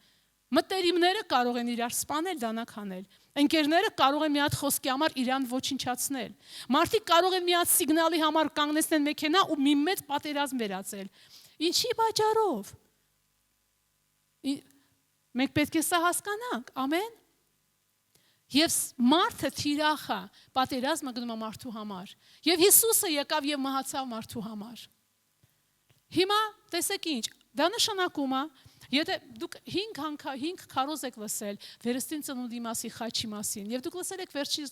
Մտերիմները կարող են իրար սպանել, դանակ հանել։ Ընկերները կարող են մի հատ խոսքի համար իրան ոչնչացնել։ Մարդիկ կարող են մի հատ սիգնալի համար կանգնեցնել մեքենա ու մի մեծ պատերազմ վերածել։ Ինչի պատճառով։ Մենք պետք է սա հասկանանք, ամեն։ Եվ մարդը թիրախը, պատերազմը գնում է մարդու համար։ Եվ Հիսուսը եկավ եւ մահացավ մարդու համար։ Հիմա տեսեք ինչ, դա նշանակում է, եթե դուք 5 քարոզ եք լսել վերստին ծնունդի մասի խաչի մասին, եւ դուք լսել եք վերջի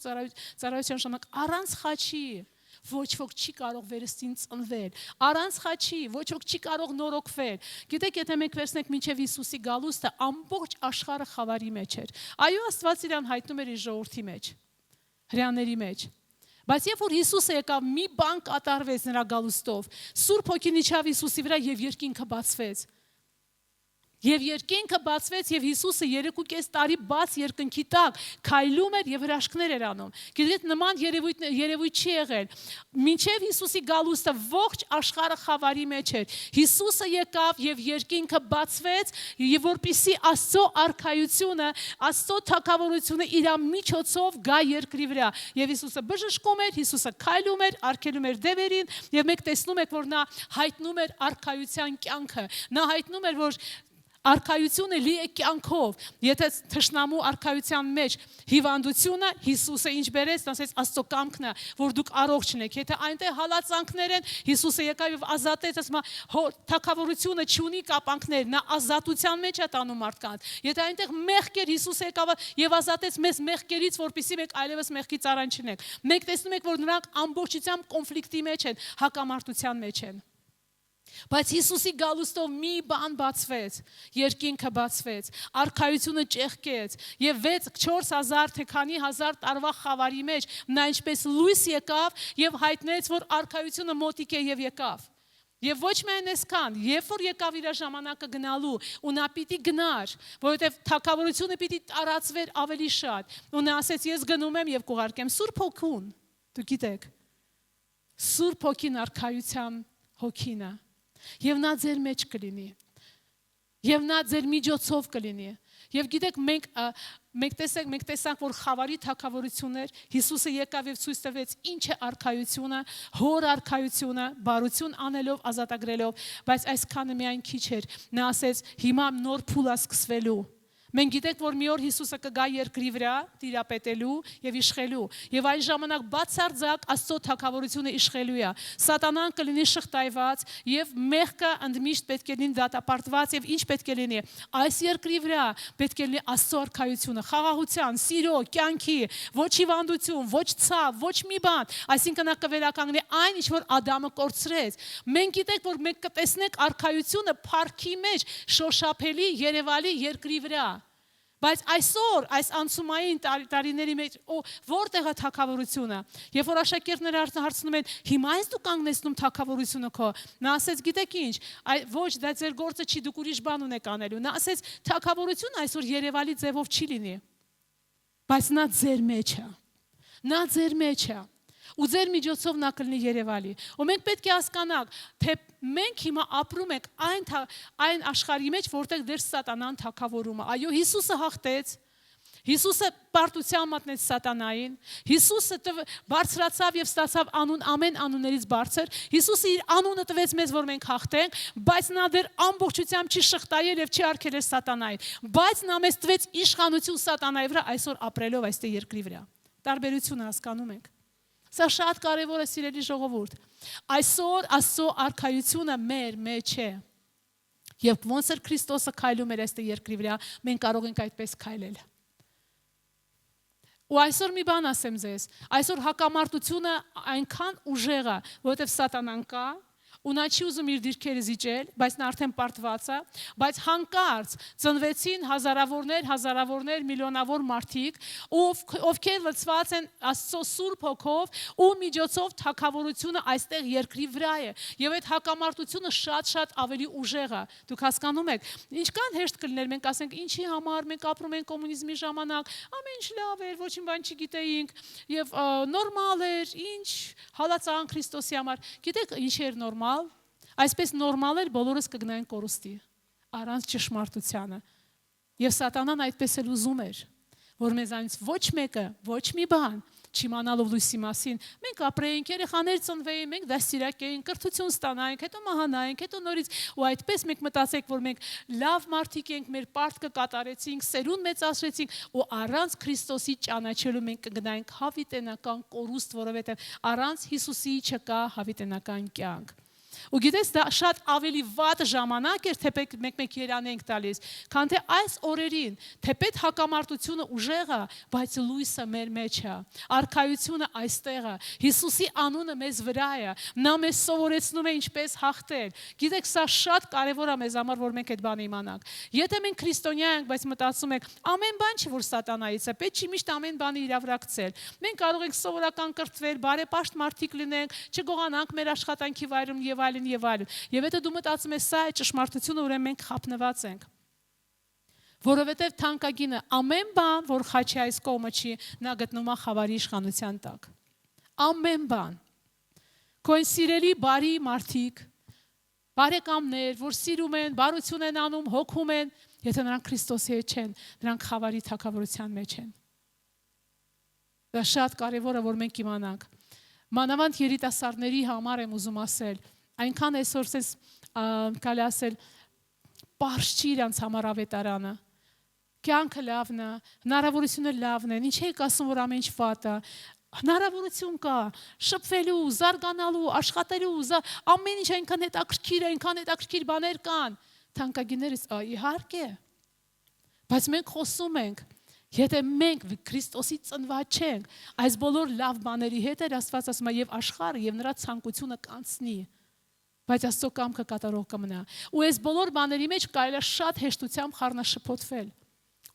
ծառայության ժամանակ առանց խաչի ոչ ոք չի կարող վերստին ծնվել, առանց խաչի ոչ ոք չի կարող նորոգվել։ Գիտեք, եթե մենք վերցնենք մինչև Հիսուսի գալուստը, ամբողջ աշխարհը խավարի մեջ էր։ Այո, Աստված իրան հայտնում էր իր ժողովրդի մեջ, հրեաների մեջ։ Բայց երբ որ Հիսուսը եկավ, մի բան կատարվեց նրա գալուստով, Սուրբ Հոգին իջավ Հիսուսի վրա եւ երկինքը բացվեց։ Եվ երկինքը բացվեց եւ Հիսուսը 3.5 տարի բաց երկնքի տակ քայլում էր եւ հրաշքներ էր անում։ Գիտեք, նման երևույթ չի եղել։ Մինչեւ Հիսուսի գալուստը ողջ աշխարհը խավարի մեջ էր։ Հիսուսը եկավ եւ երկինքը բացվեց, եւ որպիսի Աստծո արքայությունը, Աստծո թագավորությունը իր միջոցով գա երկրի վրա։ Եվ Հիսուսը բժշկում էր, Հիսուսը քայլում էր, արգելում էր դևերին, եւ մենք տեսնում ենք, որ նա հայտնում էր արքայության կյանքը։ Նա հայտնում էր, որ արքայությունը լի է կյանքով։ Եթե թշնամու արքայության մեջ հիվանդությունը, Հիսուսը ինչ բերեց, ասեց Աստծո կամքն է, որ դուք առողջ լինեք։ Եթե այնտեղ հալածանքներ են, Հիսուսը եկավ եւ ազատեց, ասում է, թագավորությունը չունի կապանքներ, նա ազատության մեջ է տանում մարդկանց։ Եթե այնտեղ մեղք էր, Հիսուսը եկավ եւ ազատեց մեզ մեղքերից, որպեսզի մենք այլևս մեղքի ծառան չնենք։ Մենք տեսնում ենք, որ նրանք ամբողջությամբ կոնֆլիկտի մեջ են, հակամարտության մեջ են։ Բայց Հիսուսի գալուստով մի բան բացվեց, երկինքը բացվեց, արքայությունը ճեղքեց եւ 4,000 թե քանի հազար տարվա խավարի մեջ նա ինչպես լույս եկավ եւ հայտնեց, որ արքայությունը մոտիկ է եւ եկավ։ Եվ ոչ միայն այսքան, երբ որ եկավ իր ժամանակը գնալու, ու նա պիտի գնար, որովհետև թագավորությունը պիտի տարածվեր ավելի շատ։ Ու նա ասեց, ես գնում եմ եւ կուղարկեմ Սուրբ Հոգուն։ Դուք գիտեք, Սուրբ Հոգին արքայության հոգին է։ Եվ նա ձեր մեջ կլինի։ Եվ նա ձեր միջոցով կլինի։ Եվ գիտեք, մենք տեսանք, որ խավարի թագավորություն էր, Հիսուսը եկավ եւ ցույց տվեց ինչ է արքայությունը, հոր արքայությունը, բարություն անելով, ազատագրելով, բայց այսքանը միայն քիչ էր։ Նա ասեց, հիմա նոր փուլ է սկսվելու։ Մենք գիտենք, որ մի օր Հիսուսը կգա երկրի վրա տիրապետելու եւ իշխելու, եւ այն ժամանակ բացարձակ Աստծո թագավորությունը իշխելու է։ Սատանան կլինի շղթայված եւ մեղքը ընդմիշտ պետք է լինի դատապարտված եւ ինչ պետք է լինի։ Այս երկրի վրա պետք է լինի Աստծո արքայությունը, խաղաղության, սիրո, կյանքի, ոչ հիվանդություն, ոչ ցավ, ոչ մի բան, այսինքն նա կվերականգնի այն, ինչ որ Ադամը կորցրեց։ Մենք գիտենք, որ մենք կտեսնենք արքայությունը փառքի մեջ, շոշափելի, երևալի երկրի վրա։ Բայց այսօր, այս անցումային տարիների մեջ, որտեղ է թագավորությունը։ Երբ որ աշակերտները հարցնում են, հիմա ես դու կանգնեցնում թագավորությունը քո։ Նա ասեց, գիտեք ինչ, ոչ, դա ձեր գործը չի, դուք ուրիշ բան ունեք անելու։ Նա ասեց, թագավորությունը այսօր երևալի ձևով չի լինի։ բայց նա ձեր մեջ է։ Նա ձեր մեջ է։ Ու ձեր միջոցով նա կլինի երևալի։ Ու մենք պետք է հասկանանք, թե մենք հիմա ապրում ենք այն աշխարհի մեջ, որտեղ դեռ սատանան թագավորում է։ Այո, Հիսուսը հաղթեց։ Հիսուսը պարտության մատնեց սատանային, Հիսուսը բարձրացավ եւ ստացավ անուն ամեն անուններից բարձր, Հիսուսը իր անունը տվեց մեզ, որ մենք հաղթենք, բայց նա դեռ ամբողջությամբ չի շղթայել եւ չի արգելել սատանային, բայց նա մեզ տվեց իշխանություն սատանայի վրա այսօր ապրելով այստեղ երկրի վրա։ Տարբերությունը հասկանում եք։ Սա շատ կարևոր է, սիրելի ժողովուրդ։ Այսօր Աստծո արքայությունը մեր մեջ է։ Երբ ոնց էր Քրիստոսը քայլում էր այստեղ երկրի վրա, մենք կարող ենք այդպես քայլել։ Ու այսօր մի բան ասեմ ձեզ, այսօր հակամարտությունը այնքան ուժեղ է, որովհետև սատանան կա, ու նա չի ուզում իր դիրքերը զիջել, բայց նա արդեն պարտված է, բայց հանկարծ ծնվեցին հազարավորներ, միլիոնավոր մարդիկ, ովքեր լցված են Աստծո Սուրբ Հոգով, ու միջոցով թագավորությունը այստեղ երկրի վրա է, եւ այդ հակամարտությունը շատ ավելի ուժեղ է։ Դուք հասկանում եք, ինչքան հեշտ կլիներ մենք ասենք, ինչի համար մենք ապրում ենք կոմունիզմի ժամանակ, ամեն ինչ լավ էր, ոչինչ բան չգիտեինք, եւ նորմալ էր, ինչ հալածան Քրիստոսի համար։ Գիտեք, ինչ էր նորմալ։ Այսպես նորմալ էր, բոլորս կգնային կորուստի, առանց ճշմարտությանը։ Եվ սատանան այդպես էլ ուզում էր, որ մեզանից ոչ մեկը, ոչ մի բան չիմանալով լույսի մասին, մենք ապրեինք, երեխաներ ծնվեին, մենք դաստիարակեինք, կրթություն ստանայինք, հետո մահանայինք, հետո նորից, ու այդպես մենք մտածենք, որ մենք լավ մարդիկ ենք, մեր պարտքը կատարեցինք, սերուն մեծացրեցինք, ու առանց Քրիստոսի ճանաչելու մենք կգնայինք հավիտենական կորուստ, որովհետև առանց Հիսուսի չկա հավիտենական կյանք։ Ու գիտես, դա շատ ավելի վատ ժամանակ էր, թե մեկ երան ենք տալիս, քան թե այս օրերին, թեպետ հակամարտությունը ուժեղ է, բայց լույսը մեր մեջ է, արքայությունը այստեղ է, Հիսուսի անունը մեզ վրա է, նա մեզ սովորեցնում է ինչպես հաղթել։ Գիտեք, սա շատ կարևոր է մեզ համար, որ մենք այդ բանը իմանանք։ Եթե մենք քրիստոնյա ենք, բայց մտածում ենք, ամեն բան չի, որ սատանայից է, պետք չի միշտ ամեն բանը իրավրակցել։ Մենք կարող ենք սովորական կրթվել, բարեպաշտ մարդիկ լինենք, չգողանանք մեր աշխատանքի վայրում եւ այլն։ Եվ եթե դու մտածում ես սա է ճշմարտությունը, ուրեմն մենք խափնված ենք։ Որովհետև թանկագինը ամեն բան, որ խաչի այս կողմը չի, նա գտնում է խավարի իշխանության տակ։ Ամեն բան։ Քո սիրելի բարի մարդիկ, բարեկամներ, որ սիրում են, բարություն են անում, հոգում են, եթե նրանք Քրիստոսի հետ չեն, նրանք խավարի թագավորության մեջ են։ Դա շատ կարևոր է, որ մենք իմանանք։ Մանավանդ երիտասարդների համար եմ ուզում ասել, այնքան այսօր ես կարելի ասել պարզ չի իրանց համար ավետարանը, կյանքը լավն է, հնարավորությունը լավն է, ինչ եք ասում, որ ամեն ինչ վատ է, հնարավորություն կա, շփվելու, զարգանալու, աշխատելու, ամեն ինչ այնքան հետաքրքիր բաներ կան, թանկագիներս, իհարկե, բայց մենք խոսում ենք, եթե մենք Քրիստոսի ծնված չենք, այս բոլոր լավ բաների հետ էր Աստված ասում է եւ աշխարհը եւ նրա ցանկությունը կանցնի, բայց Աստծո կամքը կատարող կմնա։ Ու այս բոլոր բաների մեջ կարելի է շատ հեշտությամբ խառնաշփոթվել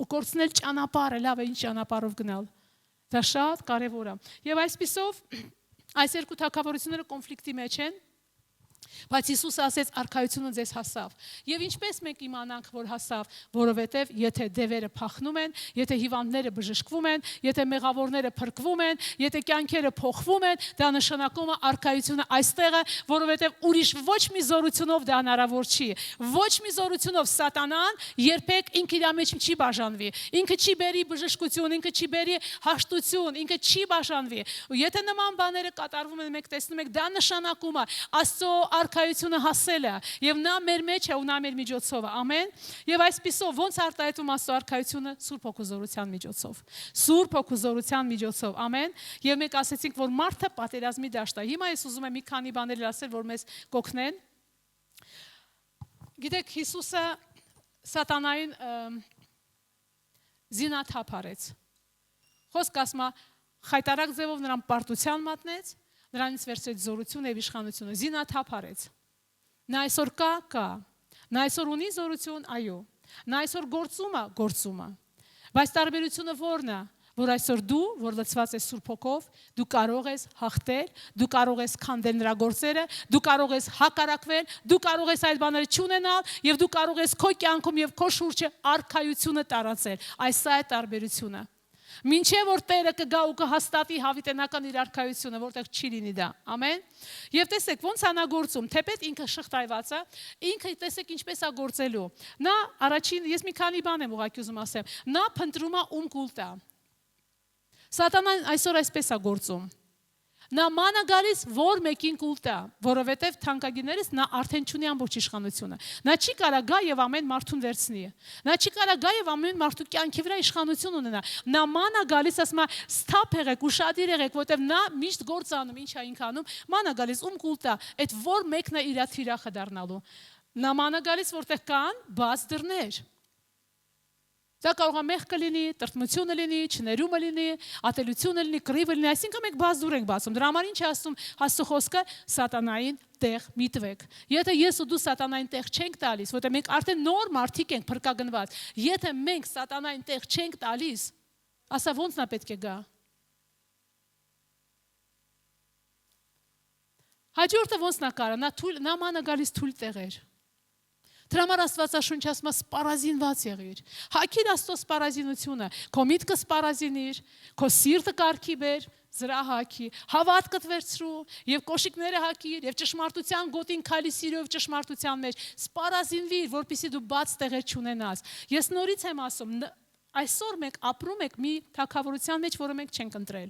ու կորցնել ճանապարհը, լավ է ինչ ճանապարհով գնալ։ Դա շատ կարևոր է։ Եվ այսպիսով այս երկու թագավորությունները կոնֆլիկտի մեջ են, բայց Հիսուսը ասեց արքայությունը ձեզ հասավ։ Եվ ինչպես մենք իմանանք, որ հասավ, որովհետև եթե դևերը փախնում են, եթե հիվանդները բժշկվում են, եթե մեղավորները փրկվում են, եթե կյանքերը փոխվում են, դա նշանակում է արքայությունը այստեղ է, որովհետև ուրիշ ոչ մի զորությունով դա հնարավոր չի։ Ոչ մի զորությունով սատանան երբեք ինքը իր մեջ չի բաժանվի։ Ինքը չի բերի բժշկություն, ինքը չի բերի հաշտություն, ինքը չի բաժանվի։ Ու եթե նման բաները կատարվում են, մենք տեսնում ենք, դա նշանակում է Աստծո արքայությունը հասել է եւ նա մեր մեջ է ու նա մեր միջոցով է, ամեն։ Եվ այսպիսով ոնց արտահայտում Աստծո արքայությունը Սուրբ Հոգու զորության միջոցով։ Սուրբ Հոգու զորության միջոցով, ամեն։ Եվ մենք ասեցինք, որ մարդը պատերազմի դաշտ է։ Հիմա ես ուզում եմ մի քանի բաներ ասել, որ մեզ կօգնեն։ Գիտեք, Հիսուսը սատանային զինաթափ արեց։ Խոսք ասում է, խայտարակ ձևով նրան պարտության մատնեց, նրանից վերցրեց զորությունը եւ իշխանությունը, զինաթափ արեց։ Նա այսօր կա, նա այսօր ունի զորություն, այո, նա այսօր գործում է, բայց տարբերությունը ո՞րն է, որ այսօր դու, որ լցված ես Սուրբ Հոգով, դու կարող ես հաղթել, դու կարող ես քանդել նրա գործերը, դու կարող ես հակառակվել, դու կարող ես այդ բաները չունենալ եւ դու կարող ես քո կյանքում եւ քո շուրջը արքայությունը տարածել։ Այս սա է տարբերությունը։ Մինչև որ Տերը կգա ու կհաստատի հավիտենական իր արքայությունը, որտեղ չի լինի դա։ Ամեն։ Եվ տեսեք, ոնց անա գործում, թեպետ ինքը շղթայված է, ինքը տեսեք ինչպես է գործելու։ Նա առաջին, ես մի քանի բան եմ ուղղակի ուզում ասեմ, նա փնտրում է ում կուլ տա։ Սատանան այսօր այսպես է գործում։ Նա մանա գալիս, որ մեկին կուլ տա, որովհետև թանկագիներս նա արդեն չունի ամբողջ իշխանությունը։ Նա չի կարա գա եւ ամեն մարդուն վերցնի։ Նա չի կարա գա եւ ամեն մարդու կյանքի վրա իշխանություն ունենա։ Նա մանա գալիս, ասում է, «Ստապ եղեք, ուշադիր եղեք, որովհետև նա միշտ գործ անում, ինչ է ինքը անում, մանա գալիս, ում կուլ տա, այդ որ մեկն է իր թիրախը դառնալու։ Նա մանա գալիս, որտեղ կան բաց դռներ։ Դա կարող է մեղքը լինի, տրտմությունը լինի, չներումը լինի, ատելությունը լինի, կռիվը լինի, այսինքն մենք բաց դուր ենք բացում։ Դրա համար ինչ է ասում Աստծո խոսքը, սատանային տեղ մի տվեք։ Եթե ես ու դու սատանային տեղ չենք տալիս, որտեղ մենք արդեն նոր մարդիկ ենք փրկագնված, եթե մենք սատանային տեղ չենք տալիս, ասա ո՞նց նա պետք է գա։ Հաջորդը ո՞նց նա կարա, նա մանա գալիս թույլ տեղեր։ Դրա համար Աստվածաշունչը ասում է սպառազինված եղիր։ Հագիր Աստծո սպառազինությունը, քո միտքը սպառազինիր, քո սիրտը կարգի բեր, զրահակի, հավատքդ վերցրու եւ կոշիկները հագիր եւ ճշմարտության գոտին քայլի սիրով ճշմարտության մեջ սպառազինվիր, որպեսզի դու բաց տեղեր չունենաս։ Ես նորից եմ ասում, այսօր մենք ապրում ենք մի թագավորության մեջ, որը մենք չենք ընտրել։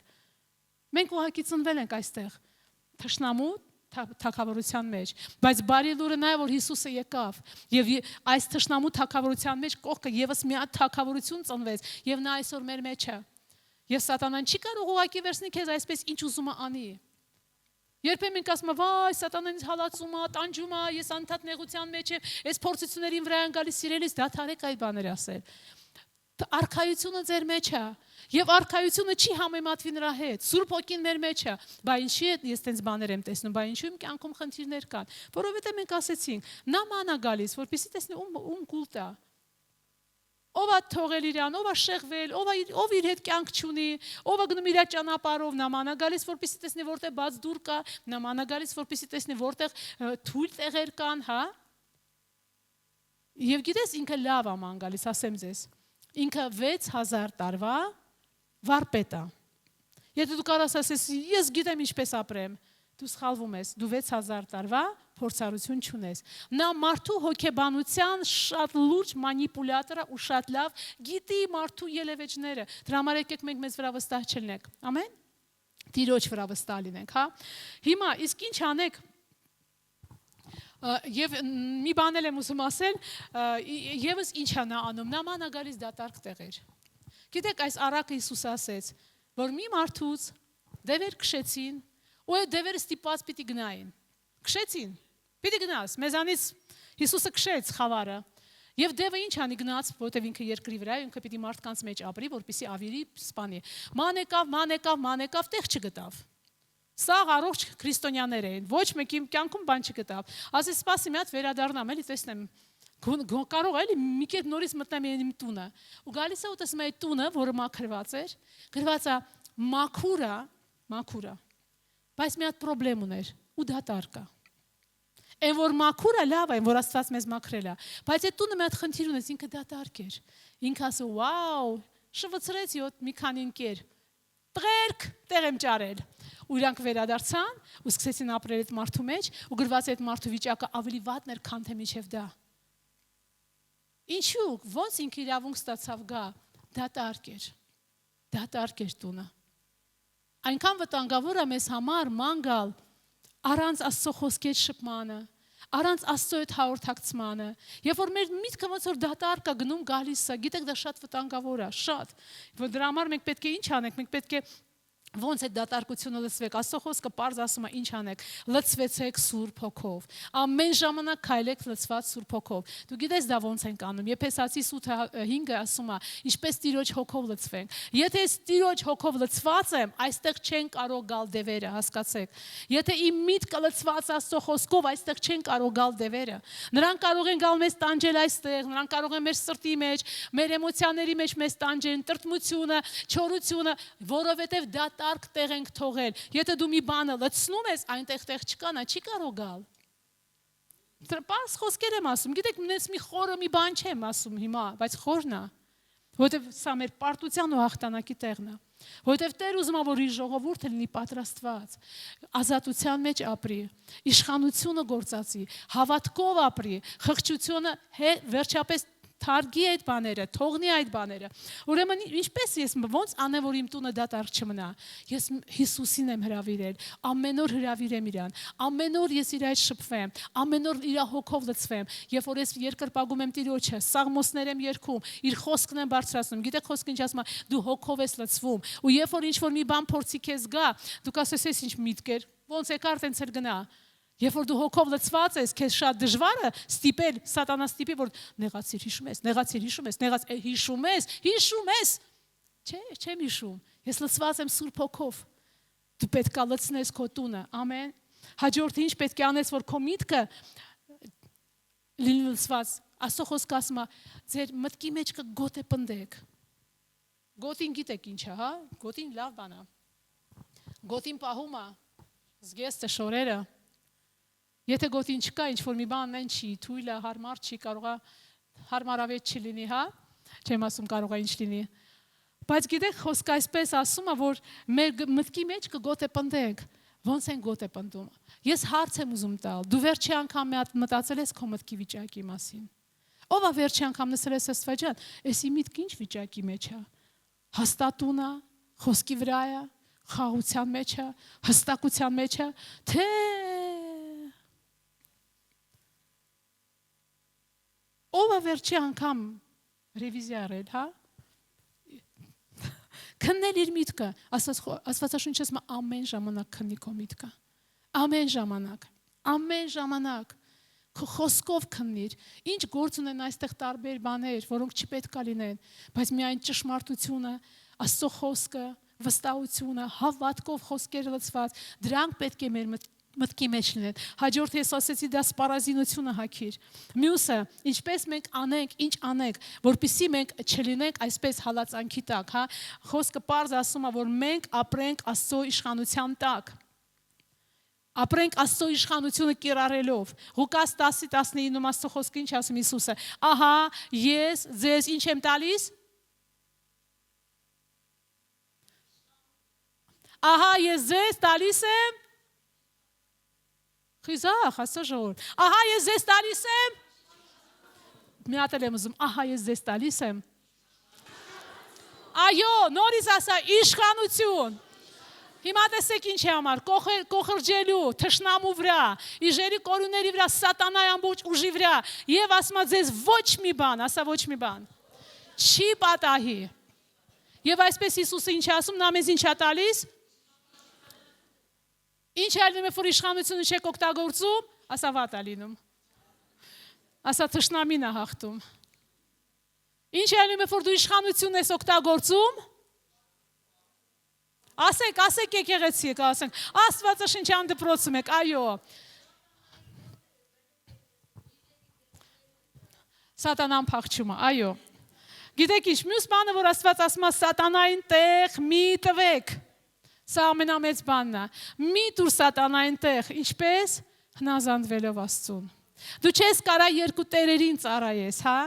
Մենք ուղղակի ծնվել ենք այստեղ։ Թշնամու թագավորության մեջ, բայց բարի լուրը նա է, որ Հիսուսը եկավ եւ այս թշնամու թագավորության մեջ կողքը եւս մի հատ թագավորություն ծնվեց եւ նա այսօր մեր մեջ է։ Եվ սատանան չի կարող ուղղակի վերցնի քեզ այսպես ինչ ուզում է անի։ Երբեմն մենք ասում ենք, վայ, սատանան ինձ հալածում է, տանջում է, ես անդադ նեղության մեջ եմ, այս փորձություններին վրա են գալիս սիրելիս, դադարեք այդ բաները ասել։ Արքայությունը ձեր մեջ է եւ արքայությունը չի համեմատվի նրա հետ։ Սուրբ ոգին մեր մեջ է, բա ինչի է ես տենց բաներ եմ տեսնում, բա ինչու իմ կյանքում խնդիրներ կան, որովհետեւ մենք ասեցինք, նա մանա գալիս, որպեսզի տեսնի ում կուլ տա։ Ով է թողել իրան, ով է շեղվել, ով իր հետ կյանք չունի, ով է գնում իր ճանապարհով, նա մանա գալիս, որպեսզի տեսնի որտեղ բաց դուր կա, նա մանա գալիս, որպեսզի տեսնի որտեղ թույլ տեղեր կան, հա։ Եվ գիտես ինքը լավ է ման գալիս, ասեմ ձեզ։ Ինքը 6000 տարվա վարպետ է։ Եթե դու կարաս ասես, ես գիտեմ ինչպես ապրեմ, դու սխալվում ես, դու 6000 տարվա փորձառություն չունես։ Նա մարդու հոգեբանության շատ լուրջ մանիպուլյատոր է ու շատ լավ գիտի մարդու ելևէջները։ Դրա համար եկեք մենք մեզ վրա վստահ չլինենք։ Ամեն։ Տիրոջ վրա վստահ լինենք, հա։ Հիմա իսկ ինչ անեք։ Եվ մի բան եմ ուզում ասել, եւս ինչ է նա անում, նա մանա գալիս դատարկ տեղեր։ Գիտեք, այս առակը Հիսուս ասեց, որ մի մարդուց դևեր քշեցին, ու այդ դևերը ստիպված պիտի գնային։ Քշեցին, պիտի գնաս, մեզանից Հիսուսը քշեց խավարը։ Եվ դևը ինչ անի գնաց, որտեղ ինքը երկրի վրա է, ինքը պիտի մարդկանց մեջ ապրի, որպեսզի ավիրի սպանի։ Մանեկավ, տեղ չգտավ։ Սա առողջ քրիստոնյաներ էին, ոչ մեկի կյանքում բան չգտավ։ Ասես սպասի մի հատ վերադառնամ, էլի տեսնեմ, կարող էլի մի կետ նորից մտնեմ իմ տունը։ Ու գալիս է ու տեսնում այդ տունը, որը մաքրված էր, գրված է մաքուրա, բայց մի հատ պրոբլեմ ուներ ու դատարկ է։ Այն որ մաքուրա լավ է, որ Աստված մեզ մաքրել է, բայց այդ տունը մի հատ խնդիր ունեց, ինքը դատարկ էր։ Ինքը ասում, վաու, շվցրեց մի քանի ընկեր։ Տղերք, տեղ եմ ճարել։ Ու իրանք վերադարձան ու սկսեցին ապրել այդ մարդու մեջ ու գրված այդ մարդու վիճակը ավելի վատն էր, քան թե մինչև դա։ Ինչու, ոնց ինքը իրավունք ստացավ գա, դատարկ էր տունը։ Այնքան վտանգավոր է մեզ համար ման գալ առանց Աստծո խոսքի շփմանը, առանց Աստծո հետ հաղորդակցմանը։ Երբ որ մեր միտքը ոնց որ դատարկ է գնում գալիս է, գիտեք դա շատ վտանգավոր է, շատ։ Որ դրա համար մենք պետք է ինչ անենք, մենք պետք է ոնց այդ դատարկությունը լցվեք, Աստծո խոսքը պարզ ասում է ինչ անեք, լցվեցեք Սուրբ Հոգով, ամեն ժամանակ քայլեք լցված Սուրբ Հոգով։ Դու գիտես դա ոնց ենք անում, Եփեսացիս 8:5-ը ասում է, ինչպես Տիրոջ Հոգով լցվենք։ Եթե ես Տիրոջ Հոգով լցված եմ, այստեղ չեն կարող գալ դևերը, հասկացեք։ Եթե իմ միտքը լցված Աստծո խոսքով, այստեղ չեն կարող գալ դևերը։ Նրանք կարող են գալ մեզ տանջել այստեղ, նրանք կարող են մեր սրտի մեջ, մեր էմոցիաների մեջ մեզ տանջեն, տրտմությունը, չորությունը, որովհետև դա տարկ տեղ ենք թողել։ Եթե դու մի բանը լցնում ես, այնտեղ տեղ չկա, նա չի կարող գալ։ Պարզ խոսքեր եմ ասում, գիտեք, նենց մի խորը մի բան չեմ ասում հիմա, բայց խորն է։ Որտեւ սա մեր պարտության ու հաղթանակի տեղն է։ Որտեւ Տեր ուզում է, որ իր ժողովուրդը լինի պատրաստված, ազատության մեջ ապրի, իշխանությունը գործածի, հավատքով ապրի, խղճությունը վերջապես թարգի այդ բաները, թողնի այդ բաները։ Ուրեմն ինչպես ես ոնց անեմ, որ իմ տունը դատարկ չմնա։ Ես Հիսուսին եմ հրավիրել, ամեն օր հրավիրեմ իրան, ամեն օր ես իր հետ շփվեմ, ամեն օր իր հոգով լցվեմ, երբ որ ես երկրպագում եմ Տիրոջը, սաղմոսներ եմ երգում, իր խոսքն եմ բարձրացնում։ Գիտեք խոսքը ինչ ասում է, դու հոգով ես լցվում։ Ու երբ որ ինչ-որ մի բան փորձի քեզ գա, դու կասես, ես ինչ միտք էր, ոնց եկար տենց էլ գնա։ Երբ որ դու հոգով լցված ես, քեզ շատ դժվար է ստիպել, սատանա ստիպի, որ նեղացիր, հիշում ես։ Չէ, չեմ հիշում։ Ես լցված եմ Սուրբ Հոգով։ Դու պետք է լցնես քո տունը։ Ամեն։ Հաջորդը ինչ պետք է անես, որ քո միտքը լինի լցված։ Աստծո խոսքը ասում է, ձեր մտքի մեջ կգոտ է պնդեք։ Գոտին գիտեք ինչ է, հա? Գոտին լավ բան է։ Գոտին պահում է, զգեստը շորերը։ Եթե գոտին չկա, ինչ-որ մի բան են չի, թույլ է, հարմար չի, կարող է հարմարավետ չլինի, հա? Չեմ ասում կարող է ինչ լինի։ Բայց գիտեք, խոսքը այսպես ասում է, որ մեր մտքի մեջ կգոտ է պնդենք։ Ոնց են գոտ է պնդում։ Ես հարց եմ ուզում տալ։ Դու վերջի անգամ մտածել ես քո մտքի վիճակի մասին։ Ով է վերջի անգամ լսել ես Աստված ջան, էսի միտքը ինչ վիճակի մեջ է։ Հաստատուն է, խոսքի վրա է, խաղաղության մեջ է, հստակության մեջ է, թե ով է վերջի անգամ ռևիզիա արել, հա? Քննել իր միտքը, Աստվածաշունչը ասում է ամեն ժամանակ քննի քո միտքը։ Ամեն ժամանակ քո խոսքով քննիր։ Ինչ գործ ունեն այստեղ տարբեր բաներ, որոնք չպետք է լինեն, բայց միայն ճշմարտությունը, Աստծո խոսքը, վստահությունը, հավատքով խոսքերը լցված, դրանք պետք է մեր մտքի մեջ լինեն։ Հաջորդ ես ասեցի դա սպառազինությունը հագիր։ Մյուսը, ինչպես մենք անենք, ինչ անենք, որպեսզի մենք չլինենք այսպես հալածանքի տակ, հա։ Խոսքը պարզ ասում է, որ մենք ապրենք Աստծո իշխանության տակ։ Ապրենք Աստծո իշխանությունը կիրառելով։ Ղուկաս 10:19-ում Աստծո խոսքը ինչ ասում Հիսուսը։ Ահա ես ձեզ ինչ եմ տալիս։ Ահա ես ձեզ տալիս եմ Խիզախ, Աստծո ժողովուրդ։ Ահա ես ձեզ տալիս եմ։ Մի հատ եմ ուզում, ահա ես ձեզ տալիս եմ։ Այո, նորից ասա իշխանություն։ Հիմա տեսեք ինչ է համար, կոխրջելու, թշնամու վրա, իժերի կորունների վրա, սատանայի ամբողջ ուժի վրա, եւ ասում է ձեզ ոչ մի բան, ասա ոչ մի բան, չի պատահի։ Եվ այսպես Հիսուսը ինչ է ասում, նա մեզ ինչ է տալիս։ Ինչ է լինում, որ իշխանությունը չեք օգտագործում, ասա վատ է լինում։ Ասա թշնամին է հաղթում։ Ինչ է լինում, որ դու իշխանությունն ես օգտագործում։ Ասեք եկեղեցի եք, ասենք, Աստվածաշնչյան դպրոցում եք, այո։ Սատանան փախչում է, այո։ Գիտեք ինչ, մյուս բանը, որ Աստված ասում է, սատանային տեղ մի տվեք։ Սա ամենամեծ բանն է։ Մի տուր սատանային տեղ, ինչպես հնազանդվելով Աստծուն։ Դու չես կարա երկու տերերին ծառայես, հա?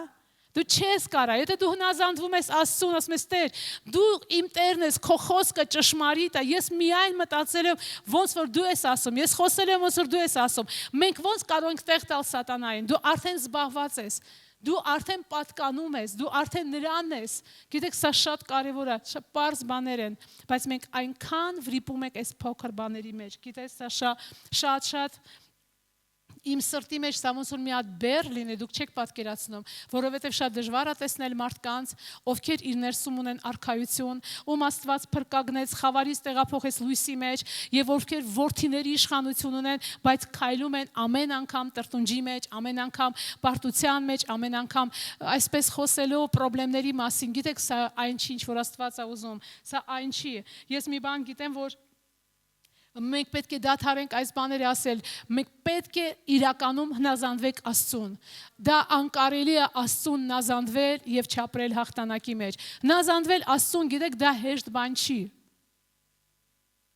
Դու չես կարա, եթե դու հնազանդվում ես Աստծուն, ասում ես Տեր, դու իմ Տերն ես, քո խոսքը ճշմարիտ է, ես միայն մտածել եմ, ոնց որ դու ես ասում, ես խոսել եմ, ոնց որ դու ես ասում։ Մենք ոնց կարող ենք տեղ տալ սատանային։ Դու արդեն զբաղված ես։ Դու արդեն պատկանում ես, դու արդեն նրան ես։ Գիտեք, սա շատ կարևոր է, շատ պարզ բաներ են, բայց մենք այնքան վրիպում ենք այս փոքր բաների մեջ։ Գիտես, սա շատ իմ սրտի մեջ սա ոնց որ մի հատ բեռ լինի, դուք չեք պատկերացնում, որովհետև շատ դժվար է տեսնել մարդկանց, ովքեր իր ներսում ունեն արքայություն, ում Աստված փրկագնեց, խավարից տեղափոխեց լույսի մեջ, եւ ովքեր որդիների իշխանություն ունեն, բայց քայլում են ամեն անգամ տրտունջի մեջ, ամեն անգամ պարտության մեջ, ամեն անգամ այսպես խոսելով խնդիրների մասին։ Գիտեք, սա այն չի, ինչ որ Աստված է ուզում, սա այն չի։ Ես մի բան գիտեմ, որ մենք պետք է դադարենք այս բաները ասել, մենք պետք է իրականում հնազանդվենք Աստծուն։ Դա անկարելի է Աստծուն հնազանդվել եւ չապրել հաղթանակի մեջ։ Հնազանդվել Աստծուն, գիտեք, դա հեշտ բան չի։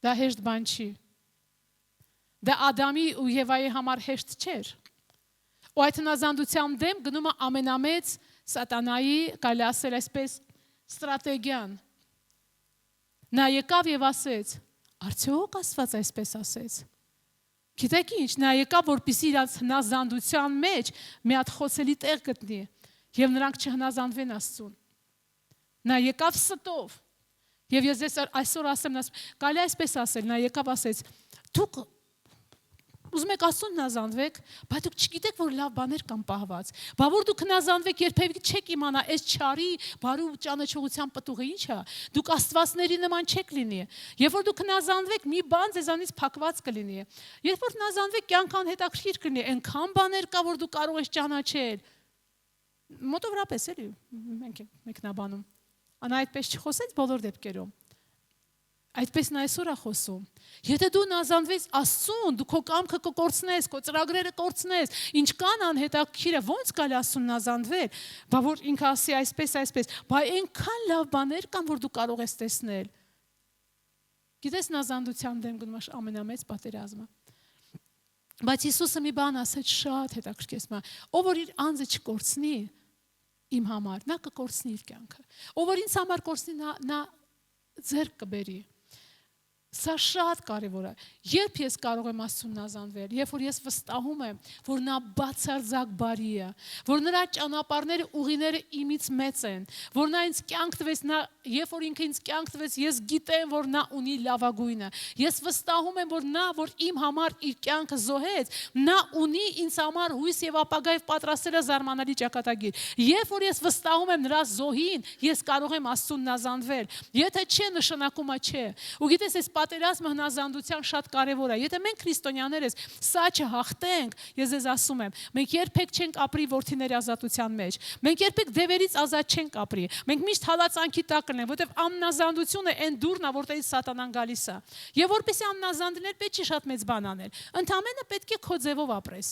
Դա հեշտ բան չի։ Դա Ադամի ու Եվայի համար հեշտ չէր։ Ու այդ հնազանդության դեմ գնում է ամենամեծ սատանայի, կարելի ասել այսպես, ստրատեգիան։ Նա եկավ եւ ասեց. Արդյոք Աստված այսպես ասեց։ Գիտեք ինչ, նա եկավ, որպեսզի իր հնազանդության մեջ մի հատ խոսելի տեղ գտնի եւ նրանք չհնազանդվեն Աստծուն։ Նա եկավ ստով։ Եվ ես այսօր ասեմ, կարելի այսպես ասել, նա եկավ ասեց. դուք ուզում եք Աստծուն հնազանդվեք, բայց դուք չգիտեք, որ լավ բաներ կան պահված։ Բա որ դուք հնազանդվեք, երբևէ չեք իմանա այս չարի բարու ճանաչողության պտուղը ինչ է։ Դուք աստվածների նման չեք լինի։ Երբ որ դուք հնազանդվեք, մի բան ձեզանից փակված կլինի։ Երբ որ հնազանդվեք, կյանք անհետաքրքիր կլինի, այնքան բաներ կա, որ դուք կարող ես ճանաչել։ Մոտավորապես էլի, մենք ենք մեկնաբանում։ Անա այդպես չխոսեց բոլոր դեպքերում։ Այդպես նա այսօր է խոսում։ Եթե դու հնազանդվես Աստծուն, դու քո կամքը կկորցնես, քո ծրագրերը կորցնես, ինչքան անհետաքրքիր է, ոնց կարելի Աստծուն հնազանդվել, բա որ ինքը ասի այսպես, բա այնքան լավ բաներ կան, որ դու կարող ես տեսնել։ Գիտես հնազանդության դեմ գնում է ամենամեծ պատերազմը։ Բայց Հիսուսը մի բան ասեց շատ հետաքրքիր, ով որ իր անձը չկորցնի իմ համար, նա կկորցնի իր կյանքը։ Ով որ ինձ համար կորցնի, նա ձեռք կբերի։ Սա շատ կարևոր է։ Երբ ես կարող եմ Աստծուն հնազանդվել, երբ որ ես վստահում եմ, որ նա բացարձակ բարի է, որ նրա ճանապարհները, ուղիները իմից մեծ են, որ նա ինձ կյանք տվեց, երբ որ ինքը ինձ կյանք տվեց, ես գիտեմ, որ նա ունի լավագույնը։ Ես վստահում եմ, որ նա, որ իմ համար իր կյանքը զոհեց, նա ունի ինձ համար հույս եւ ապագայով պատրաստել է զարմանալի ճակատագիր։ Երբ որ ես վստահում եմ նրա զոհին, ես կարող եմ Աստծուն հնազանդվել։ Եթե չէ, նշանակում է չէ։ Ու գիտես, այս պատերազմը հնազանդության շատ կարևոր է։ Եթե մենք քրիստոնյաներս սա չհաղթենք, ես ձեզ ասում եմ, մենք երբեք չենք ապրի որդիների ազատության մեջ։ Մենք երբեք դևերից ազատ չենք ապրի։ Մենք միշտ հալածանքի տակ կլինենք, որովհետև անհնազանդությունը այն դուռն է, որտեղից սատանան գալիս է։ Եվ որպեսզի անհնազանդ լինել, պետք չի շատ մեծ բան անել։ Ընդամենը պետք է քո ձևով ապրես։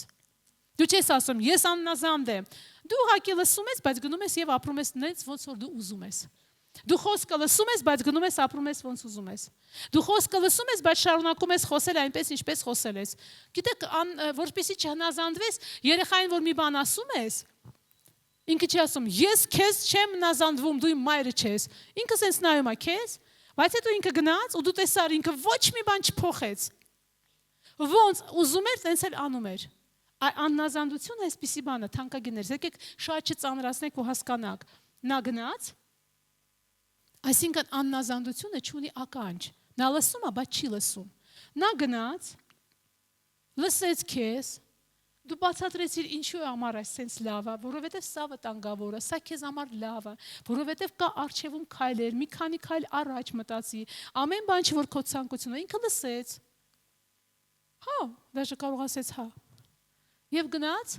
Դու չես ասում, ես անհնազանդ եմ։ Դու ուղղակի լսում ես, բայց գնում ես եւ ապրում ես նենց, ոնց որ դու ուզում ես։ Դու խոսքը լսում ես, բայց գնում ես ապրում ես ոնց ուզում ես։ Դու խոսքը լսում ես, բայց շարունակում ես խոսել այնպես, ինչպես խոսել ես։ Գիտեք, որպեսզի չհնազանդվես, երեխային որ մի բան ասում ես, ինքը չի ասում, ես քեզ չեմ հնազանդվում, դու իմ մայրը չես։ Ինքը սենց նայում է քեզ, բայց հետո ինքը գնաց ու դու տեսար, ինքը ոչ մի բան չփոխեց։ Ոնց ուզում էր, տենց էլ անում էր։ Անհնազանդությունը այսպիսի բան է, թանկագիներ, եկեք շատ չծանրացնենք ու հասկանանք։ Նա գնաց, այսինքն անհնազանդությունը չունի ականջ։ Նա լսում է, բայց չի լսում։ Նա գնաց, լսեց քեզ, դու բացատրեցիր ինչու է համար այսպես լավ է, որովհետև սա վտանգավոր է, սա քեզ համար լավ է, որովհետև կա արժևում քայլեր, մի քանի քայլ առաջ մտածի, ամեն բան չի որ քո ցանկությունը, ինքը լսեց։ Հա, դաժե կարող ասեց հա։ Եվ գնաց,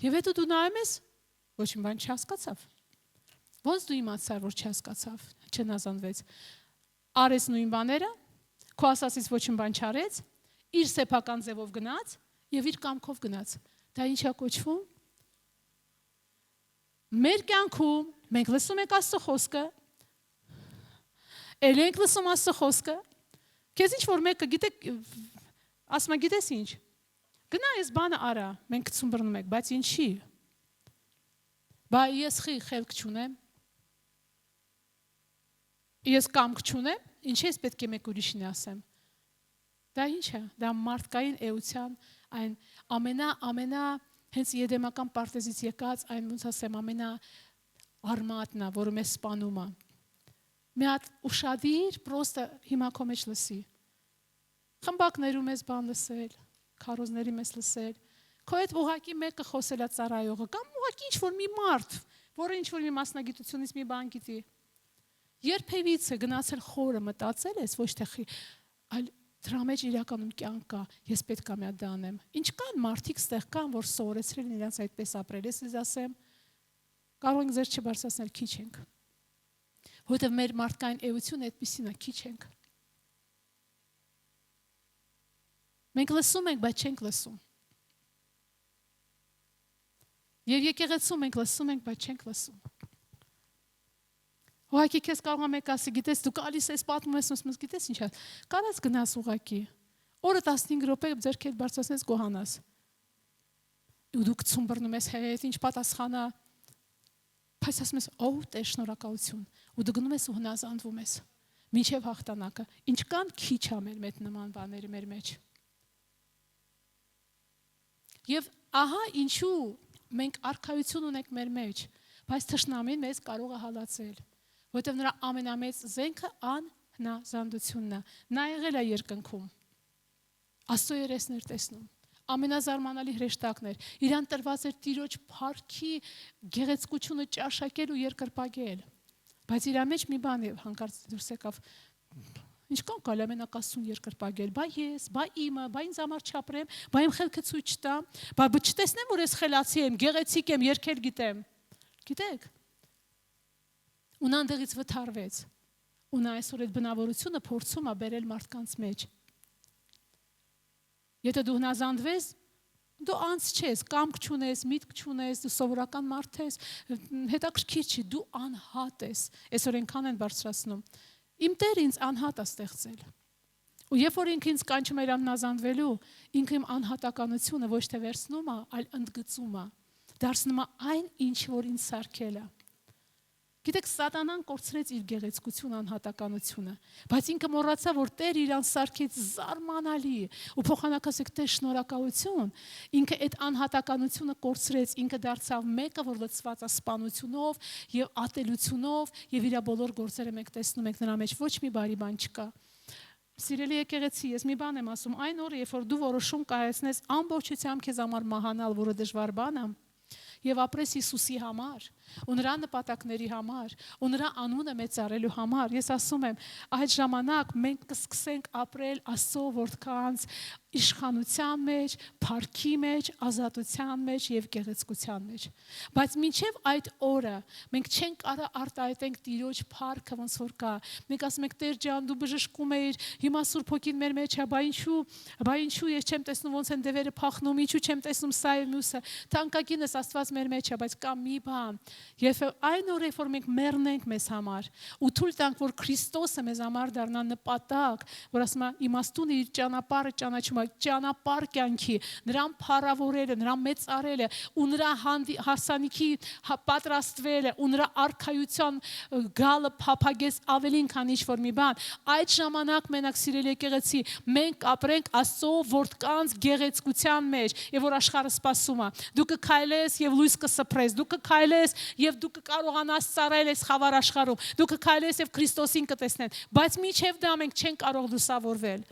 եւ հետո դու նայում ես, ոչ մի բան չհասկացավ։ Ոնց դու իմացար, որ չհասկացավ, չհնազանդվեց։ Արեց նույն բաները, քո ասածից ոչ մի բան չարեց, իր սեփական ձևով գնաց եւ իր կամքով գնաց։ Դա ի՞նչ է կոչվում։ Մեր կյանքում մենք լսում ենք Աստծո խոսքը, ել ենք լսում Աստծո խոսքը։ Քեզ ինչ որ մեկը գիտեք, ասում է գիտես ինչ։ Գնա այս բանը արա, մենք ցումբռնում ենք, բայց ինչի։ Բա ես խելք չունեմ։ Ես կամք չունեմ, ինչի՞ ես պետք է մեկ ուրիշին ասեմ։ Դա ինչ է։ Դա մարդկային էության այն ամենա հենց եդեմական պարտեզից եկած այն ոնց ասեմ ամենա արմատն է, որը մեզ սպանում է։ Մի հատ ուշադիր, պրոստը հիմա քո մեջ լսի։ Խմբակներում ես բան լսել, քարոզների մեզ լսել։ Քո հետ ուղակի մեկը խոսել է ծառայողը կամ ուղակի ինչ որ մի մարդ, որը ինչ որ մի մասնագիտությունից մի բան գիտի։ Երբևիցե գնացել խորը մտածել ես, ոչ թե այլ դրա մեջ իրականում կյանք կա, ես պետք է մի հատ դա անեմ։ Ինչ կան մարդիկ ստեղ կան, որ սովորեցրել են իրենց այդպես ապրել, ես ասեմ, կարող ենք ձեր չբարձրացնել, քիչ ենք։ Որովհետև մեր մարդկային էությունը այդպեսին է, քիչ ենք։ Մենք լսում ենք, բայց չենք լսում։ Եվ եկեղեցում մենք լսում ենք, բայց չենք լսում։ Ուղղակի քեզ կարող է մեկ ասի, գիտես, դու գալիս ես պատմում ես, ասում ես, գիտես ինչ է, կարաս գնաս ուղղակի։ Օրը 15 րոպե ձեռքդ բարձրացնես գոհանաս։ Ու դու ցումբռնում ես հետ, ինչ պատասխանա։ Բայց ասում ես, «Օ, Տեր, շնորհակալություն»։ Ու դու գնում ես ու հնազանդվում ես։ Մինչև հաղթանակը։ Ինչքան քիչ է մեր նման բաները մեր մեջ։ Եվ ահա ինչու մենք արքայություն ունենք մեր մեջ, բայց թշնամին մեզ կարող է հալածել, որովհետև նրա ամենամեծ զենքը անհնազանդությունն է։ Նա եղել է երկնքում, Աստծո երեսներ տեսնում, ամենազարմանալի հրեշտակներ, իրան տրված էր Տիրոջ փառքի գեղեցկությունը ճաշակել ու երկրպագել, բայց իր մեջ մի բան է հանկարծ դուրս եկավ. Ինչքան կարելի է մենակ Աստծուն երկրպագել, բա ես, բա իմը, բա ինձ համար չապրեմ, բա իմ խելքը ցույց չտամ, բա չտեսնեմ, որ ես խելացի եմ, գեղեցիկ եմ, երգել գիտեմ։ Գիտեք։ Ու նա այնտեղից վթարվեց։ Ու նա այսօր այդ բնավորությունը փորձում է բերել մարդկանց մեջ։ Եթե դու հնազանդվես, դու անց չես, կամք չունես, միտք չունես, դու սովորական մարդ ես, հետաքրքիր չի, դու անհատ ես։ Այսօր այնքան են բարձրացնում։ Իմ Տերը ինձ անհատ է ստեղծել։ Ու երբ որ ինքը ինձ կանչում է հնազանդվելու, ինքը իմ անհատականությունը ոչ թե վերցնում է, այլ ընդգծում է, դարձնում է այն, ինչ որ ինձ սարքել է։ Գիտեք, Սատանան կորցրեց իր գեղեցկություն անհատականությունը, բայց ինքը մոռացավ, որ Տեր իրան սարքեց զարմանալի, ու փոխանակասեք Տեր շնորհակալություն, ինքը այդ անհատականությունը կորցրեց, ինքը դարձավ մեկը, որ լցված է սպանությունով եւ ատելությունով, եւ իր բոլոր գործերը մենք տեսնում ենք նրա մեջ, ոչ մի բարի բան չկա։ Սիրելի եկեղեցի, ես մի բան եմ ասում, այն օրը, երբ որ դու որոշում կայացնես ամբողջությամբ քեզ համար մահանալ, որը դժվար բան է, եւ ապրես Հիսուսի համար, ու նրա նպատակների համար, ու նրա անունը մեծարելու համար, ես ասում եմ, այդ ժամանակ մենք կսկսենք ապրել Աստծո որդկանց իշխանության մեջ, փառքի մեջ, ազատության մեջ եւ գեղեցկության մեջ։ Բայց մինչեւ այդ օրը մենք չենք կարող արտահայտենք Տիրոջ փառքը ոնց որ կա։ Մենք ասում ենք, Տեր ջան, դու բժշկում ես, հիմա Սուրբ Հոգին մեր մեջ է, բա ինչու ես չեմ տեսնում ոնց են դևերը փախնում, ինչու չեմ տեսնում սա եւ մյուսը։ Թանկագինս Աստված մեր մեջ է, բայց կա մի բան։ Երբ այն օրը, որ մենք մեռնենք մեզ համար, ու թույլ տանք, որ Քրիստոսը մեզ համար դառնա նպատակ, որ ասում է իմաստուն իր ճանապարհը ճանաչում է, ճանապարհ կյանքի, նրան փառավորելը, նրան մեծարելը, ու նրա հասանիքի պատրաստվելը, ու նրա արքայության գալը փափագես ավելին, քան ինչ-որ մի բան։ Այդ ժամանակ մենակ սիրելի եկեղեցի, մենք ապրենք Աստծո որդկանց գեղեցկության մեջ, եւ որ աշխարհը սպասում է։ Դու կքայլես եւ լույս կսփռես, դու կքայլես եւ դու կկարողանաս ծառայել այս խավար աշխարհում, դու կքայլես եւ Քրիստոսին կտեսնեն, բայց միջև դա մենք չենք կարող լուսավորվել։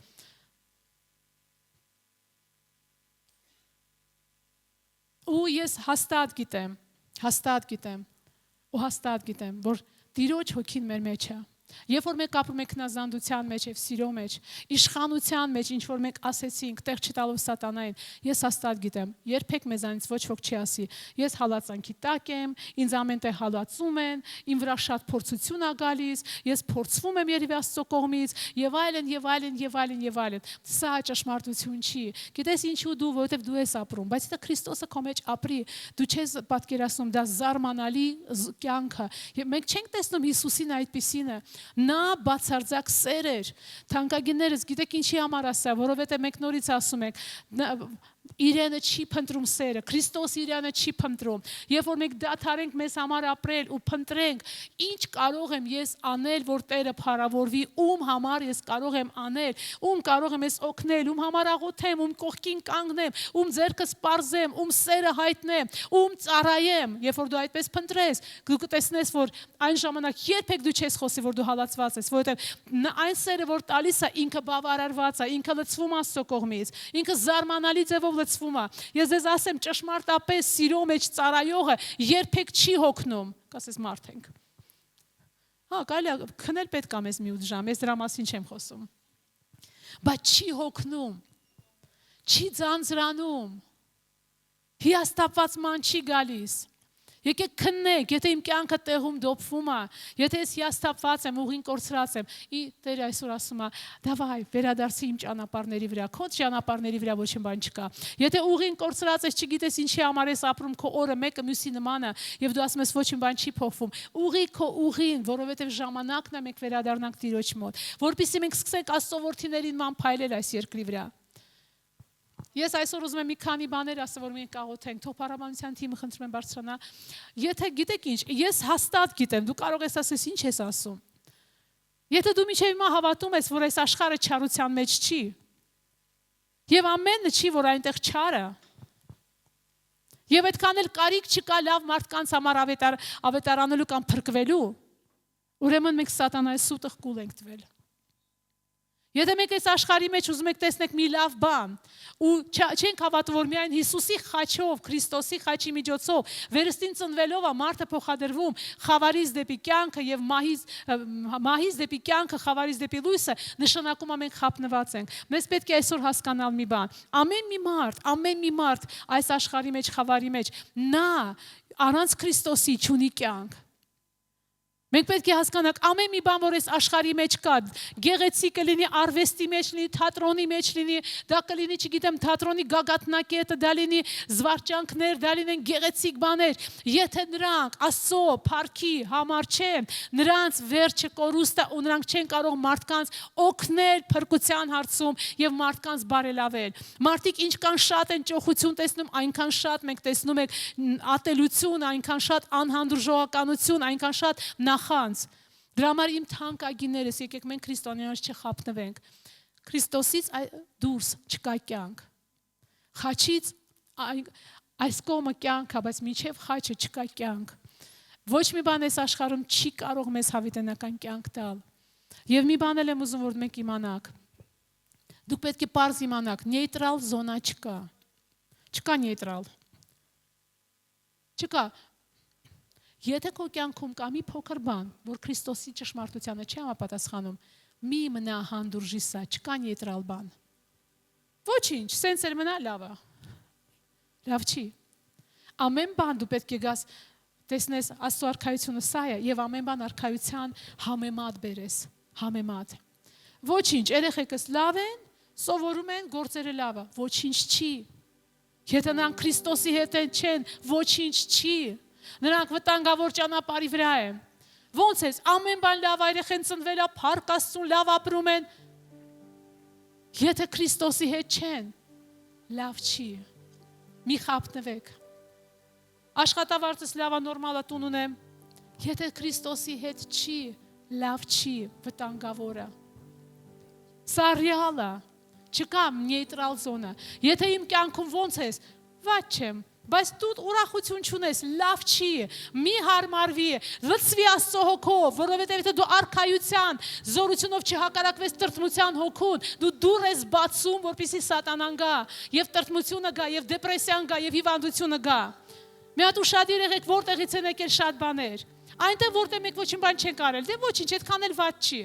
Ու ես հաստատ գիտեմ, որ Տիրոջ հոգին մեր մեջ է։ Երբ որ մենք ապրում ենք հնազանդության մեջ եւ սիրո մեջ, իշխանության մեջ, ինչ որ մենք ասեցինք, տեղ չտալով սատանային, ես հաստատ գիտեմ, երբեք մեզանից ոչ ոք չի ասի, ես հալածանքի տակ եմ, ինձ ամեն տեղ հալածում են, իմ վրա շատ փորձություն է գալիս, ես փորձվում եմ երևի Աստծո կողմից եւ այլն։ Սա ճշմարտություն չի։ Գիտես ինչու դու, որովհետեւ դու ես ապրում, բայց դա Քրիստոսը քո մեջ ապրի, դու չես պատկերացնում, դա զարմանալի կյանք է։ Եվ մենք չենք տեսնում Հիսուսին այդպիսինը։ Նա բացարձակ սեր էր։ Թանկագիններս, գիտեք ինչի համար ասա, որովհետև մենք նորից ասում ենք, իրենը չի փնտրում սերը, Քրիստոս իրենը չի փնտրում։ Երբ որ մենք դադարենք մեզ համար ապրել ու փնտրենք, ինչ կարող եմ ես անել, որ Տերը փառավորվի, ում համար ես կարող եմ անել, ում կարող եմ ես օգնել, ում համար աղոթեմ, ում կողքին կանգնեմ, ում ձեռքս պարզեմ, ում սերը հայտնեմ, ում ծառայեմ, երբ որ դու այդպես փնտրես, դու կտեսնես, որ այն ժամանակ երբեք դու չես խոսի, որ դու հալածված ես, որովհետև այն սերը, որ տալիս է, ինքը բավարարված է, ինքը լցվում է Աստծո կողմից, ինքը զարմանալի ձևով լցվում է։ Ես ձեզ ասեմ, ճշմարտապես սիրո մեջ ծառայողը երբեք չի հոգնում, կասես մարդ ենք։ Կարելի է քնել պետք է մեզ մի 8 ժամ, ես դրա մասին չեմ խոսում։ Բայց չի հոգնում, չի ձանձրանում, հիասթափված ման չի գալիս։ Եկեք քննենք, եթե իմ կյանքը տեղում դոփվում է, եթե ես հիասթափված եմ, ուղին կորցրած եմ, Տերը այսօր ասում է, դավայ, վերադարձի իմ ճանապարհների վրա, քո ճանապարհների վրա ոչ մի բան չկա։ Եթե ուղին կորցրած ես, չգիտես ինչի համար ես ապրում, քո օրը մեկը մյուսի նման է, եւ դու ասում ես ոչ մի բան չի փոխվում։ Ուղի քո ուղին, որովհետեւ ժամանակն է մենք վերադառնանք Տիրոջ մոտ, որպեսզի մենք սկսենք Աստծո որդիներին ման փայլել այս երկրի վրա։ Ես այսօր ուզում եմ մի քանի բաներ ասել, որ մենք աղոթենք, թող փառաբանության թիմը խնդրում եմ բարձրանա։ Եթե գիտեք ինչ, ես հաստատ գիտեմ, դու կարող ես ասես ինչ ես ասում։ Եթե դու միջև հիմա հավատում ես, որ այս աշխարհը չարության մեջ չի, եւ ամենը չի, որ այնտեղ չարը, եւ այդքան էլ կարիք չկա լավ մարդկանց համար ավետարանելու կամ փրկվելու, ուրեմն մենք սատանայի սուտը կուլ ենք տվել։ Եթե մենք այս աշխարհի մեջ ուզում եք տեսնեք մի լավ բան, ու չենք հավատում, որ միայն Հիսուսի խաչով, Քրիստոսի խաչի միջոցով, վերստին ծնվելով է մարդը փոխադրվում խավարից դեպի կյանքը եւ մահից դեպի կյանքը, խավարից դեպի լույսը, նշանակում է մենք խապնված ենք։ Մեզ պետք է այսօր հասկանալ մի բան. ամեն մի մարդ այս աշխարհի մեջ, խավարի մեջ, նա առանց Քրիստոսի չունի կյանք։ Մենք պետք է հասկանանք ամեն մի բան, որ այս աշխարհի մեջ կա, գեղեցիկ կլինի, արվեստի մեջ լինի, թատրոնի մեջ լինի, դա կլինի, չգիտեմ, թատրոնի գագաթնակետը, դա լինի զվարճանքներ, դա լինեն գեղեցիկ բաներ, եթե նրանք Աստծո փառքի համար չեն, նրանց վերջը կորուստ է ու նրանք չեն կարող մարդկանց օգնել փրկության հարցում եւ մարդկանց բարելավել։ Մարդիկ ինչքան շատ են ճոխություն տեսնում, այնքան շատ մենք տեսնում ենք ատելություն, այնքան շատ անհանդուրժողականություն, այնքան շատ նախանց։ Դրա համար իմ թանկագիներս, եկեք մենք քրիստոնյանոց չխապնվենք։ Քրիստոսից դուրս չկա կյանք։ Խաչից այս կողմը կյանք է, բայց մինչև խաչը չկա կյանք։ Ոչ մի բան այս աշխարհում չի կարող մեզ հավիտենական կյանք տալ։ Եվ մի բան էլ եմ ուզում, որ մենք իմանաք։ Դուք պետք է պարզ իմանաք, նեյտրալ զոնա չկա։ Չկա նեյտրալ։ Չկա։ Եթե քո կյանքում կա մի փոքր բան, որ Քրիստոսի ճշմարտությանը չի համապատասխանում, մի մնա հանդուրժի սա, չկա նեյտրալ բան։ Ոչինչ, սենց էլ մնա լավ է։ Լավ չի։ Ամեն բան դու պետք է գաս տեսնես Աստծո արքայությունը սա է եւ ամեն բան արքայության համեմատ բերես, համեմատ։ Ոչինչ, երեխեքս լավ են, սովորում են, գործերը լավ է, ոչինչ չի։ Եթե նրանք Քրիստոսի հետ չեն, ոչինչ չի։ Նրանք վտանգավոր ճանապարհի վրա են։ Ոնց է, ամեն բան լավ, երեխեն ծնվել է, փառք Աստծուն, լավ ապրում են։ Եթե Քրիստոսի հետ չեն, լավ չի։ Մի խապնվեք։ Աշխատավարձս լավ է, նորմալ է, տուն ունեմ։ Եթե Քրիստոսի հետ չի, լավ չի, վտանգավոր է։ Սա ռեալ է, չկա նեյտրալ զոնա։ Եթե իմ կյանքում ոնց ես, վատ չեմ, բայց դու ուրախություն չունես, լավ չի, մի հարմարվի, լցվի Աստծո հոգով, որովհետև եթե դու արքայության զորությունով չհակառակվես տրտմության հոգուն, դու դուռ ես բացում, որպեսզի սատանան գա, եւ տրտմությունը գա, եւ դեպրեսիան գա, եւ հիվանդությունը գա։ Մի հատ ուշադիր եղեք, որտեղից են եկել շատ բաներ։ Այնտեղ որտեղ մենք ոչինչ բան չենք արել, դե ոչինչ, այդքան էլ վատ չի։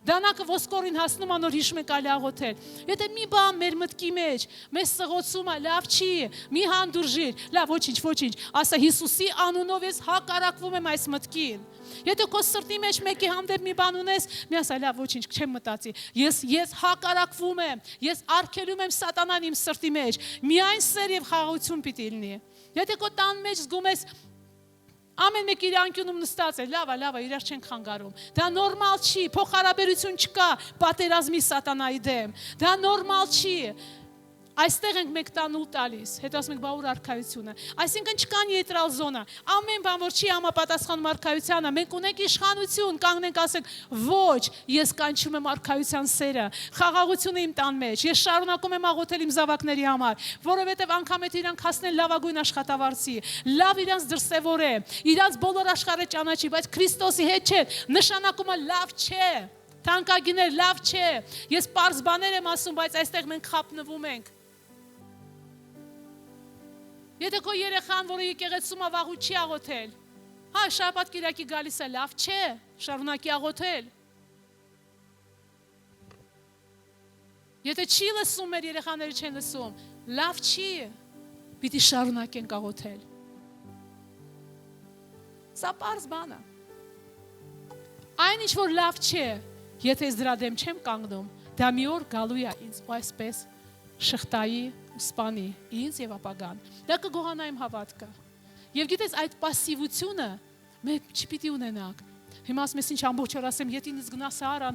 Դանակը ոսկորին հասնում է, նոր հիշում եք այլ աղոթել։ Եթե մի բան մեր մտքի մեջ, մեզ սղոցում է, լավ չի, մի հանդուրժիր, լավ, ոչինչ, ասա Հիսուսի անունով ես հակառակվում եմ այս մտքին։ Եթե քո սրտի մեջ մեկի հանդեպ մի բան ունես, մի ասա, լավ, ոչինչ, չեմ մտածի։ Ես հակառակվում եմ, ես արգելում եմ սատանան իմ սրտի մեջ։ Միայն սեր եւ խաղաղություն պիտի լինի։ Եթե քո տան մեջ զգում ես ամեն մեկ իր անկյունում նստած է, լավ է, իրար չենք խանգարում։ Դա նորմալ չի, փոխհարաբերություն չկա պատերազմի սատանայի դեմ։ Դա նորմալ չի։ Այստեղ ենք մենք տանուլ տալիս, հետո ասում ենք բա ուր արքայությունը։ Այսինքն չկա նեյտրալ զոնա։ Ամեն բան, որ չի համապատասխանում արքայությանը, մենք ունենք իշխանություն, կանգնենք ասենք, ոչ, ես կանչում եմ արքայության սերը, խաղաղությունը իմ տան մեջ։ Ես շարունակում եմ աղոթել իմ զավակների համար, որովհետև անգամ եթե իրանք հասնեն լավագույն աշխատավարձի, լավ իրանց դրսևորեն, իրանց բոլոր աշխարհը ճանաչի, բայց Քրիստոսի հետ չէ, նշանակումը լավ չէ։ Թանկագիներ, լավ չէ։ Ես պարզ բաներ եմ ասում, բայց այստեղ մենք խապնվում ենք։ Եթե քո երեխան, որը եկեղեցում է, վաղուց չի աղոթել, հա, շաբաթ կիրակի գալիս է, լավ չէ, շարունակի աղոթել։ Եթե չի լսում, մեր երեխաները չեն լսում, լավ չի, պիտի շարունակենք աղոթել։ Սա պարզ բան է։ Այն ինչ որ լավ չէ, եթե ես դրա դեմ չեմ կանգնում, դա մի օր գալու է ինձ այսպես շղթայի ու սպանի ինձ եւ ապագան։ Դա կգողանա իմ հավատքը։ Եվ գիտես, այդ пассивությունը մենք չպիտի ունենանք։ Հիմա ասում ես ինչ ամբողջ օր ասեմ, եթե ինձ գնաս արա,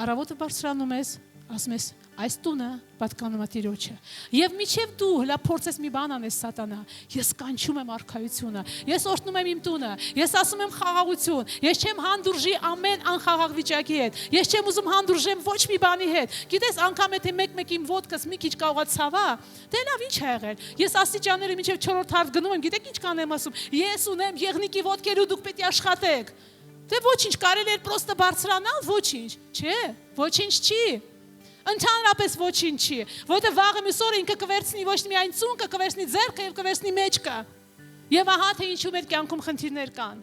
առավոտը բարձրանում ես, ասում ես այս տունը պատկանում է Տիրոջը։ Եվ միջև դու հլա փորձես մի բան անես սատանա, ես կանչում եմ արքայությունը, ես օրհնում եմ իմ տունը, ես ասում եմ խաղաղություն, ես չեմ հանդուրժի ամեն անխաղաղ վիճակի հետ, ես չեմ ուզում հանդուրժեմ ոչ մի բանի հետ։ Գիտես, անգամ եթե մեկ-մեկ իմ ոդկս մի քիչ կարողա ցավա, դե լավ ինչ ա եղել։ Ես աստիճանները միջև 4-րդ հարթ գնում եմ, գիտեք ինչ կանեմ ասում, ես ունեմ եղնիկի ոդկեր ու դուք պետք է աշխատեք։ Դե ոչինչ, կարելի է պրոստը բարձրանալ, ոչինչ, չէ, ոչինչ չի։ Ընդհանրապես ոչինչ չի, որտեղ վաղը մյուս օրը ինքը կվերցնի ոչ միայն ծունկը, կվերցնի ձեռքը եւ կվերցնի մեջքը։ Եվ ահա թե ինչու մեր կյանքում խնդիրներ կան։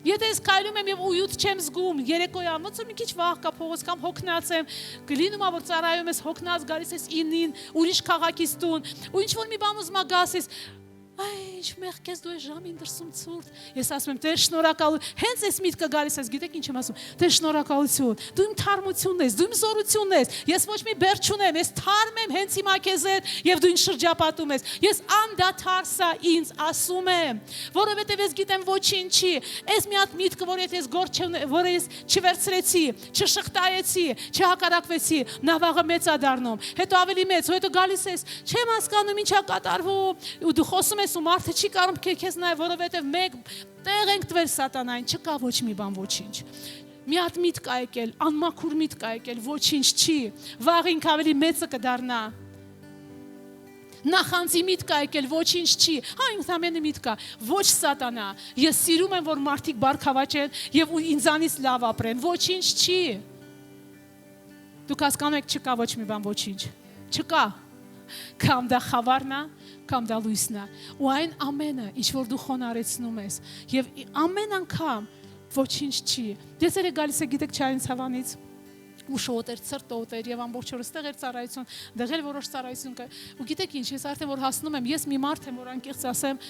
Եթե ես քայլում եմ եւ ույուտ չեմ զգում, երեկոյան ոնց որ մի քիչ վաղ կա փողոց կամ հոգնած եմ, գլինում ա որ ծառայում ես հոգնած գալիս ես 9-ին, ուրիշ քաղաքից տուն, ու ինչ որ մի բան ուզում ա գասես, այ ինչ մեղք ես դու ես ժամին դրսում ցուրտ։ Ես ասում եմ Տեր շնորհակալություն, հենց այս միտքը գալիս ես, գիտեք ինչ եմ ասում, Տեր շնորհակալություն, դու իմ թարմությունն ես, դու իմ զորությունն ես, ես ոչ մի բեր չունեմ, ես թարմ եմ հենց հիմա քեզ հետ եւ դու ինձ շրջապատում ես։ Ես անդադար սա ինձ ասում եմ, որովհետեւ ես գիտեմ ոչինչ չի։ Այս մի հատ միտքը, որ եթե ես գործ որ ես չվերցրեցի, չշղթայեցի, չհակարակվեցի, նա վաղը մեծ ա դառնում, հետո ավելի մեծ, հետո գալիս ես, չեմ հասկանում ինչա կատարվում, ու դու խոսում ես ու մարդը չի կարող քեզ նայ, որովհետև մեկ տեղ ենք տվել սատանային, չկա ոչ մի բան, ոչինչ։ Մի հատ միտք ա եկել, անմաքուր միտք ա եկել, ոչինչ չի, վաղ ինք ավելի մեծը կդառնա։ Նախանձի միտք ա եկել, ոչինչ չի, հա ինքնամենը միտք ա, ոչ սատանա, ես սիրում եմ, որ մարդիկ բարգավաճեն եւ ինձանից լավ ապրեն, ոչինչ չի։ Դուք հասկանում եք, չկա ոչ մի բան, ոչինչ, չկա, կամ դա խավարն է, կամ դա լույսն է, ու այն ամենը, ինչ որ դու խոնարեցնում ես, եւ ամեն անգամ ոչինչ չի։ Ես երեք գալիս եմ, գիտեք, չային ցավանից, ու շոտ էր, ցրտոտ էր եւ ամբողջ օրը ստեղ էր ծառայություն, դեղել որոշ ծառայություն կա։ Ու գիտեք ինչ, ես արդեն որ հասնում եմ, ես մի մարդ եմ, որ անկեղծ ասեմ,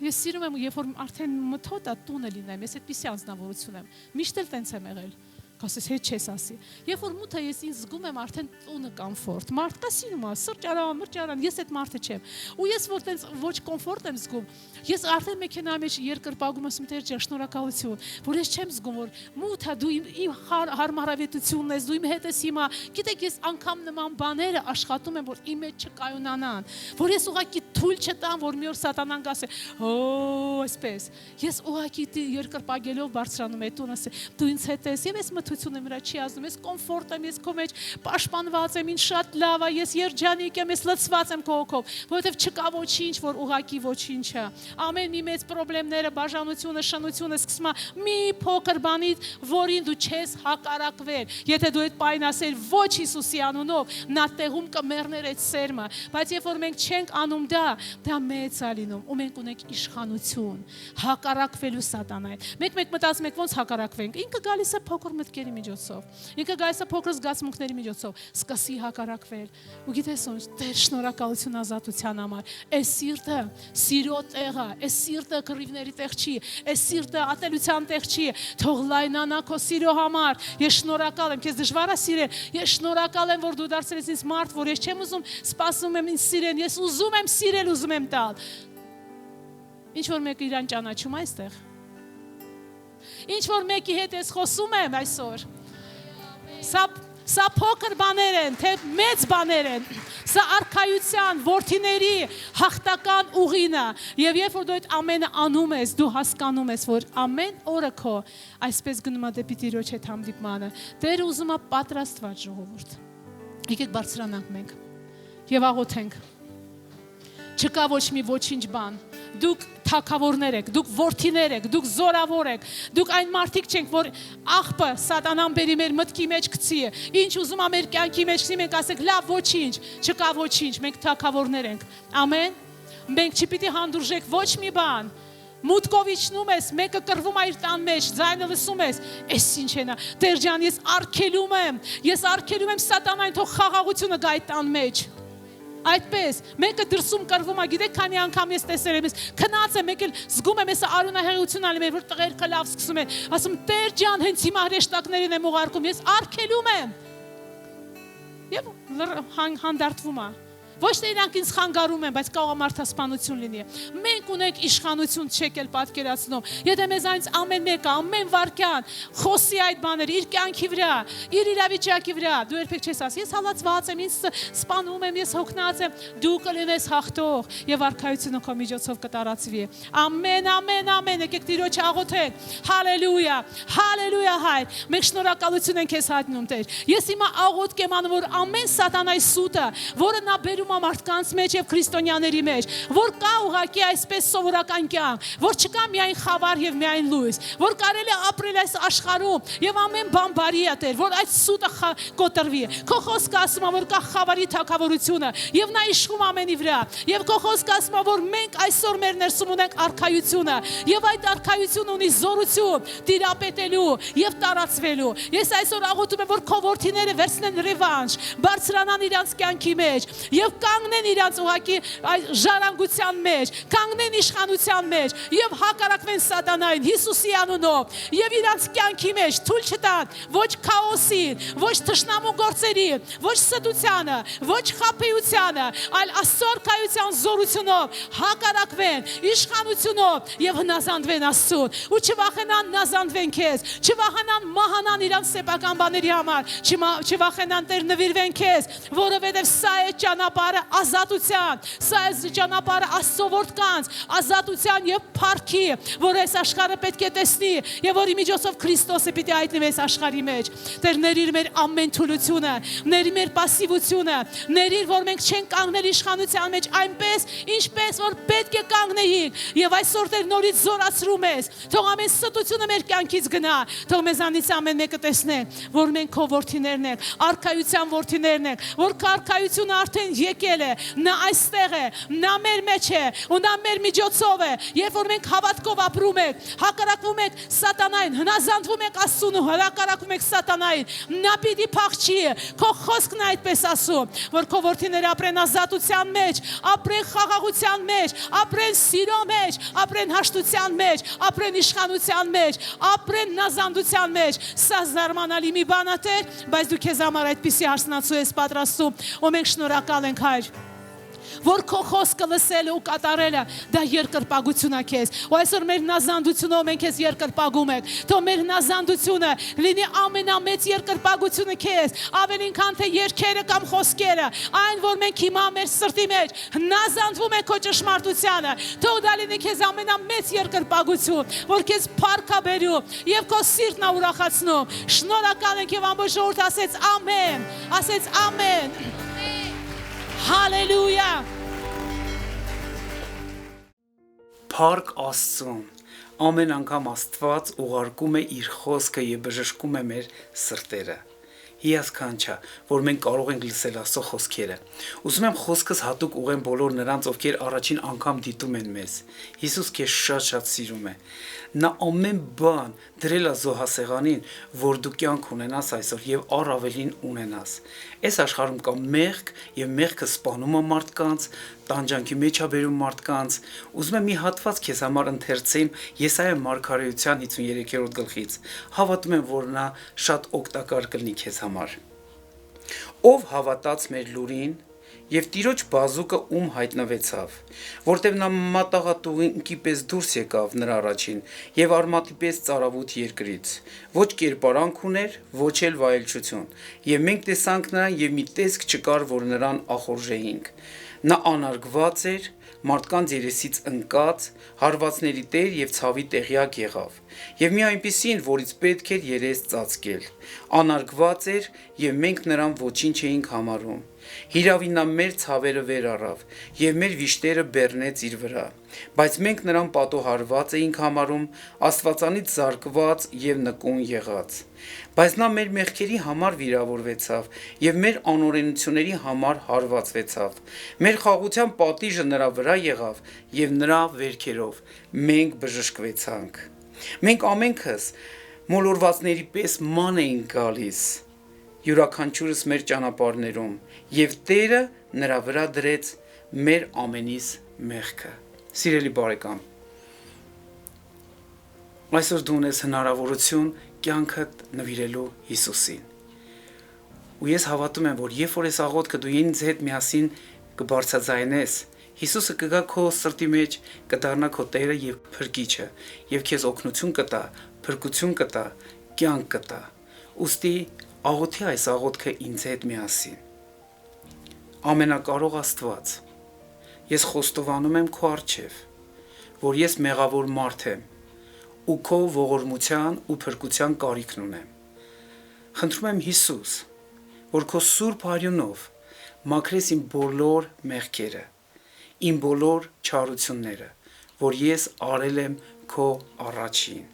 ես սիրում եմ, երբ որ արդեն մթոտ է տունը լինեմ, ես այդպիսի անձնավորություն եմ։ Միշտ էլ տենց եմ եղել։ Կասես հետ չես ասի։ Երբ որ մութ է ես ինձ զգում եմ արդեն տունը կոմֆորտ։ Մարդ կա սիրում է, սրճարան, ես այդ մարդը չեմ։ Ու ես որ տենց ոչ կոմֆորտ եմ զգում, ես արդեն մեքենայի մեջ երկրպագում ասում Տեր ջան, շնորհակալություն, որ ես չեմ զգում, որ մութ է, դու իմ հարմարավետությունն ես, դու իմ հետ ես հիմա։ Գիտեք, ես անգամ նման բաները աշխատում եմ, որ իմ մեջ չկայունանան, որ ես ուղղակի թույլ չտամ, որ մի օր սատանան գասե, «Օ, այսպես»։ Ես ուղղակի երկրպագելով բարձրանում եմ տուն, ասեմ, դու ինձ հետ ես, եւ ես մթությունը վրա չի ազդում, ես կոմֆորտ եմ, ես քո մեջ պաշտպանված եմ, ինձ շատ լավ է, ես երջանիկ եմ, ես լցված եմ քո հոգով, որովհետև չկա ոչինչ, որ ուղղակի ոչինչ է։ Ամեն մի մեծ խնդիրները, բաժանությունը, շնությունը սկսում է մի փոքր բանից, որին դու չես հակառակվել։ Եթե դու այդ պայն ասել ոչ Հիսուսի անունով, նա տեղում կմեռներ այդ սերմը, բայց երբ որ մենք չենք անում դա մեծ է լինում, ու մենք ունենք իշխանություն հակառակվելու սատանային։ Մեկ մտածում եք ոնց հակառակվենք։ Ինքը գալիս է փոքր մտքերի միջոցով։ Ինքը գալիս է փոքր զգացմունքների միջոցով, սկսի հակառակվել։ Ու գիտես ոնց, Տեր շնորհակալություն ազատության համար։ Այս սիրտը սիրո տեղ է, այս սիրտը կռիվների տեղ չի, այս սիրտը ատելության տեղ չի։ Թող լայնանա քո սիրո համար։ Ես շնորհակալ եմ, քեզ դժվար է սիրել։ Ես շնորհակալ եմ, որ դու դարձել ես ինձ մարդ, որ ես չեմ ուզում սպասում եմ ինձ սիրեն, ես ուզում եմ սիրել, ուզում եմ տալ։ Ինչ որ մեկը իրան ճանաչում այստեղ։ Ինչ որ մեկի հետ ես խոսում եմ այսօր։ Սա փոքր բաներ են, թե մեծ բաներ են։ Սա արքայության, որդիների հաղթական ուղին է։ Եվ երբ որ դու այդ ամենը անում ես, դու հասկանում ես, որ ամեն օրը քո այսպես գնում է դեպի Տիրոջ հետ հանդիպմանը։ Տերը ուզում է պատրաստված ժողովուրդ։ Եկեք բարձրանանք մենք եւ աղոթենք։ Չկա ոչ մի ոչինչ բան։ Դուք թագավորներ եք, դուք որդիներ եք, դուք զորավոր եք, դուք այն մարդիկ չենք, որ աղբը սատանան բերի մեր մտքի մեջ գցի, ինչ ուզում ա մեր կյանքի մեջ գցի, մենք ասենք լավ ոչինչ, չկա ոչինչ, մենք թագավորներ ենք, ամեն, մենք չպիտի հանդուրժենք ոչ մի բան, մուտքով իջնում ես, մեկը կռվում է իր տան մեջ, ձայնը լսում ես, էս ինչ է նա, Տեր ջան, ես արգելում եմ սատանային, թող խաղաղությունը գա այդ տան մեջ։ Այդպես, մեկը դրսում կռվում է, գիտեք քանի անգամ ես տեսել եմ, քնած եմ, եկել զգում եմ, ես արունահեղություն ալի մեր, որ տղերքը լավ սկսում են, ասում Տեր ջան, հենց հիմա հրեշտակներին եմ ուղարկում, ես արգելում եմ։ Եվ հանդարտվում է։ Ոչ թե իրանք ինձ խանգարում են, բայց կարող է մարդասպանություն լինի։ Մենք ունենք իշխանություն չեկել պատկերացնում։ Եթե մեզանից ամեն մեկը ամեն վարքյան խոսի այդ բաները իր կյանքի վրա, իր իրավիճակի վրա, դու երբեք չես ասի, ես հալածված եմ, ինձ սպանում եմ, ես հոգնած եմ, դու կլինես հաղթող եւ արքայությունը քո միջոցով կտարածվի։ Ամեն, ամեն, ամեն, եկեք Տիրոջ աղոթենք։ Հալելույա, հալելույա Հայր։ Մենք շնորհակալություն ենք քեզ հայտնում, Տեր։ Ես հիմա աղոթք եմ անում, որ ամեն սատանայի սուտը, որը նա բերում է մարդկանց մեջ եւ քրիստոնյաների մեջ, որ կա ուղղակի այսպես սովորական կյանք, որ չկա միայն խավար եւ միայն լույս, որ կարելի է ապրել այս աշխարհում եւ ամեն բան բարի է, Տեր, որ այդ սուտը կոտրվի։ Քո խոսքը ասում է, որ կա խավարի թագավորությունը եւ նա իշխում ամենի վրա։ Եվ քո խոսքը ասում է, որ մենք այսօր մեր ներսում ունենք արքայությունը եւ այդ արքայությունը ունի զորություն տիրապետելու եւ տարածվելու։ Ես այսօր աղոթում եմ, որ քո որդիները վերցնեն ռևանշ, բարձրանան իրանց կյանքի մեջ եւ կանգնեն իրանց ուղակի ժառանգության մեջ, կանգնեն իշխանության մեջ եւ հակառակվեն սատանային Հիսուսի անունով եւ իրանց կյանքի մեջ թույլ չտան ոչ քաոսին, ոչ թշնամու գործերին, ոչ ստությանը, ոչ խաբեությանը, այլ Աստծո արքայության զորությունով հակառակվեն իշխանությունով եւ հնազանդվեն Աստծուն ու չվախենան հնազանդվեն քեզ, չվախենան մահանան իրանց սեփական բաների համար, չվախենան Տեր նվիրվեն քեզ, որովհետեւ սա է ճանապարհը ազատության, սա է ճանապարհը Աստծո որդկանց ազատության եւ փառքի, որ այս աշխարհը պետք է տեսնի եւ որի միջոցով Քրիստոսը պիտի հայտնվի այս աշխարհի մեջ։ Տեր ներիր մեր ամեն թուլությունը, ներիր մեր пассивությունը, ներիր որ մենք չենք կանգնել իշխանության մեջ այնպես, ինչպես որ պետք է կանգնեինք եւ այսօր Տեր նորից զորացրում ես։ Թող ամեն ստությունը մեր կյանքից գնա, թող մեզանից ամեն մեկը տեսնեն, որ մենք քո որդիներն ենք, արքայության որդիներն ենք, որ արքայությունը արդեն եկել է, նա այստեղ է, նա մեր մեջ է, ու նա մեր միջոցով է։ Երբ որ մենք հավատքով ապրում ենք, հակառակվում ենք սատանային, հնազանդվում ենք Աստծուն ու հակառակվում ենք սատանային, նա պիտի փախչի։ Քո խոսքն է այդպես ասում, որ քո որդիները ապրեն ազատության մեջ, ապրեն խաղաղության մեջ, ապրեն սիրո մեջ, ապրեն հաշտության մեջ, ապրեն իշխանության մեջ, ապրեն հնազանդության մեջ։ Սա զարմանալի մի բան է, Տեր, բայց դու քեզ համար այդպիսի հարսնացու ես պատրաստում, ու մենք շնորհակալ ենք, Հայր, որ քո խոսքը լսելը ու կատարելը դա երկրպագություն է քեզ։ Ու այսօր մեր հնազանդությունով մենք քեզ երկրպագում ենք։ Թող մեր հնազանդությունը լինի ամենամեծ երկրպագությունը քեզ, ավելին քան թե երգերը կամ խոսքերը, այն որ մենք հիմա մեր սրտի մեջ հնազանդվում ենք քո ճշմարտությանը, թող դա լինի քեզ ամենամեծ երկրպագություն, որ քեզ փառք է բերում եւ քո սիրտն է ուրախացնում։ Շնորհակալ ենք եւ ամբողջ ժողովուրդը ասեց ամեն, ասեց ամեն։ Հալելույա։ Փառք Աստծուն։ Ամեն անգամ Աստված ուղարկում է իր խոսքը եւ բժշկում է մեր սրտերը։ Հիասքանչա, որ մենք կարող ենք լսել Աստծո խոսքերը։ Ուզում եմ խոսքս հատուկ ուղղեմ բոլոր նրանց, ովքեր առաջին անգամ դիտում են մեզ։ Հիսուս քեզ շատ սիրում է։ Նա ամեն բան դրել է զոհասեղանին, որ դու կյանք ունենաս այսօր եւ առավելին ունենաս։ Այս աշխարհում կա մեղք եւ մեղքը սպանում է մարդկանց, տանջանքի մեջ է բերում մարդկանց։ Ուզում եմ մի հատված քեզ համար ընթերցեմ Եսայիա մարգարեության 53-րդ գլխից։ Հավատում եմ, որ նա շատ օգտակար կլինի քեզ համար։ Ով հավատաց մեր լուրին եւ Տիրոջ բազուկը ում հայտնվեցավ, որտեւ նա մատաղատուղինքի պես դուրս եկավ նրա առաջին եւ արմատի պես ծարավուտ երկրից, ոչ կերպարանք ուներ, ոչ էլ վայելչություն, եւ մենք տեսանք նրան եւ մի տեսք չկար, որ նրան ախորժեինք։ Նա անարգված էր, մարդկանց երեսից ընկած, հարվածների տեր եւ ցավի տեղյակ եղավ, եւ մի այնպիսին, որից պետք էր երես ծածկել, անարգված էր եւ մենք նրան ոչինչ էինք համարում։ Հիրավին նա մեր ցավերը վեր առավ եւ մեր վիշտերը բեռնեց իր վրա, բայց մենք նրան պատոհարված էինք համարում, Աստվածանից զարկված եւ նկուն եղած։ Բայց նա մեր մեղքերի համար վիրավորվեցավ եւ մեր անօրենությունների համար հարվածվեցավ։ Մեր խաղաղության պատիժը նրա վրա եղավ եւ նրա վերքերով մենք բժշկվեցանք։ Մենք ամենքս մոլորվածների պես ման էինք գալիս, յուրաքանչյուրս մեր ճանապարհներում, եւ Տերը նրա վրա դրեց մեր ամենիս մեղքը։ Սիրելի բարեկամ, այսօր դու ունես հնարավորություն կյանքդ նվիրելու Հիսուսին։ Ու ես հավատում եմ, որ երբ որ ես աղոթքը դու ինձ հետ միասին կբարձրացնես, Հիսուսը կգա քո սրտի մեջ, կդառնա քո Տերը եւ Փրկիչը, եւ քեզ օգնություն կտա, փրկություն կտա, կյանք կտա։ Ուստի աղոթի այս աղոթքը ինձ հետ միասին։ Ամենակարող Աստված, ես խոստովանում եմ քո առջև, որ ես մեղավոր մարդ եմ ու քո ողորմության ու փրկության կարիքն ունեմ։ Խնդրում եմ Հիսուս, որ քո սուրբ արյունով մաքրես իմ բոլոր մեղքերը, իմ բոլոր չարությունները, որ ես արել եմ քո առաջին։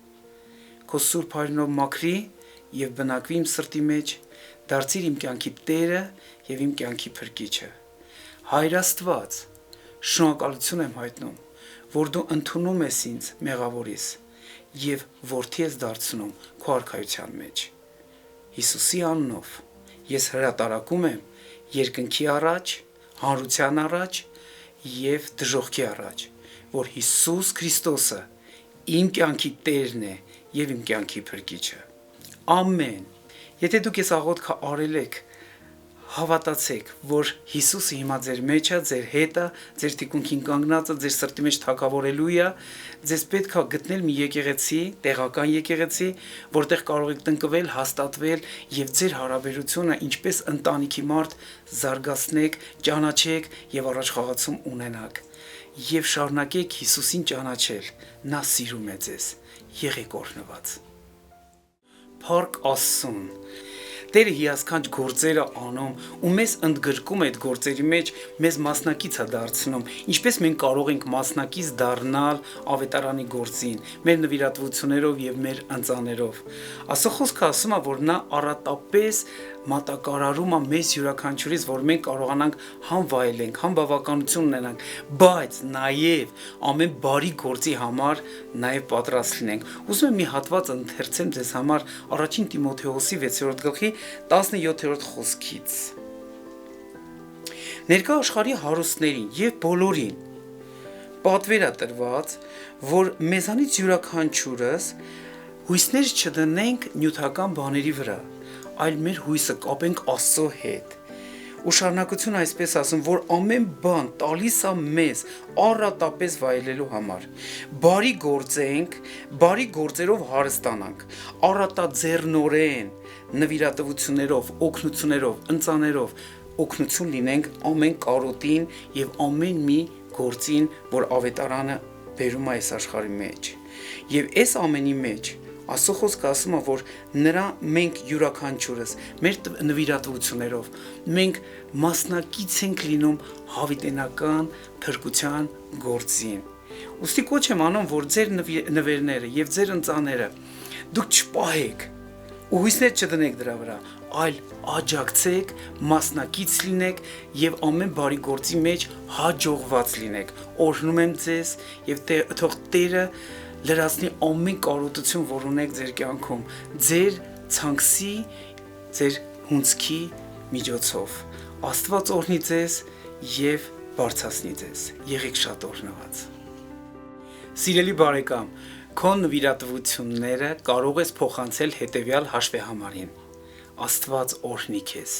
Քո սուրբ արյունով մաքրի եւ բնակվի իմ սրտի մեջ, դարձիր իմ կյանքի Տերը եւ իմ կյանքի Փրկիչը։ Հայր Աստված, շնորհակալություն եմ հայտնում, որ դու ընդունում ես ինձ մեղավորիս եւ որդի ես դարձնում քո արքայության մեջ։ Հիսուսի անունով ես հրատարակում եմ երկնքի առաջ, հանրության առաջ եւ դժոխքի առաջ, որ Հիսուս Քրիստոսը իմ կյանքի Տերն է եւ իմ կյանքի Փրկիչը։ Ամեն։ Եթե դուք այս աղոթքը արել եք, հավատացեք, որ Հիսուսը հիմա ձեր մեջ է, ձեր հետ է, ձեր թիկունքին կանգնած է, ձեր սրտի մեջ թագավորելու է, ձեզ պետք է գտնել մի եկեղեցի, տեղական եկեղեցի, որտեղ կարող եք տնկվել, հաստատվել եւ ձեր հարաբերությունը ինչպես ընտանիքի մարդ զարգացնեք, ճանաչեք եւ առաջխաղացում ունենաք։ Եվ շարունակեք Հիսուսին ճանաչել, նա սիրում է ձեզ։ Եղեք օրհնված։ Փառք Աստծուն։ Տերը հիասքանչ գործերը անում ու մեզ ընդգրկում այդ գործերի մեջ, մեզ մասնակից է դարձնում, ինչպես մենք կարող ենք մասնակից դառնալ ավետարանի գործին, մեր նվիրատվություններով եւ մեր ընծաներով։ Աստծո խոսքը ասում է, որ նա առատապես մատակարարում է մեզ յուրաքանչյուրից, որ մենք կարողանանք համ վայելենք, համ բավականություն ունենանք, բայց նաեւ ամեն բարի գործի համար նաեւ պատրաստ լինենք։ Ուզում եմ մի հատված ընթերցեմ ձեզ համար առաջին Տիմոթեոսի 6-րդ գլխի 17-րդ խոսքից։ Ներկա աշխարհի հարուստներին եւ բոլորին պատվեր է տրված, որ մեզանից յուրաքանչյուրս հույսներ չդնենք նյութական բաների վրա, այլ մեր հույսը կապենք Աստծո հետ։ Ու շարունակությունը այսպես ասում, որ ամեն բան տալիս է մեզ առատապես վայելելու համար։ Բարի գործենք, բարի գործերով հարստանանք, առատաձեռնորեն նվիրատվություններով, օգնություններով, ընծաներով օգնություն լինենք ամեն կարոտին եւ ամեն մի գործին, որ ավետարանը բերում է այս աշխարհի մեջ։ Եվ այս ամենի մեջ Աստծո խոսքը ասում է, որ նրա մենք յուրաքանչյուրս մեր նվիրատվություններով մենք մասնակից ենք լինում հավիտենական փրկության գործին։ Ուստի կոչ եմ անում, որ ձեր նվերները եւ ձեր ընծաները դուք չպահեք ու հույսներ չդնեք դրա վրա, այլ աջակցեք, մասնակից լինեք եւ ամեն բարի գործի մեջ հաջողված լինեք։ Օրհնում եմ ձեզ եւ թող Տերը լրացնի ամեն կարոտություն, որ ունեք ձեր կյանքում, ձեր ցանկսի, ձեր հունցքի միջոցով։ Աստված օրհնի ձեզ եւ բարձրացնի ձեզ։ Եղեք շատ օրհնված։ Սիրելի բարեկամ, քո նվիրատվությունները կարող ես փոխանցել հետեւյալ հաշվեհամարին։ Աստված օրհնի քեզ։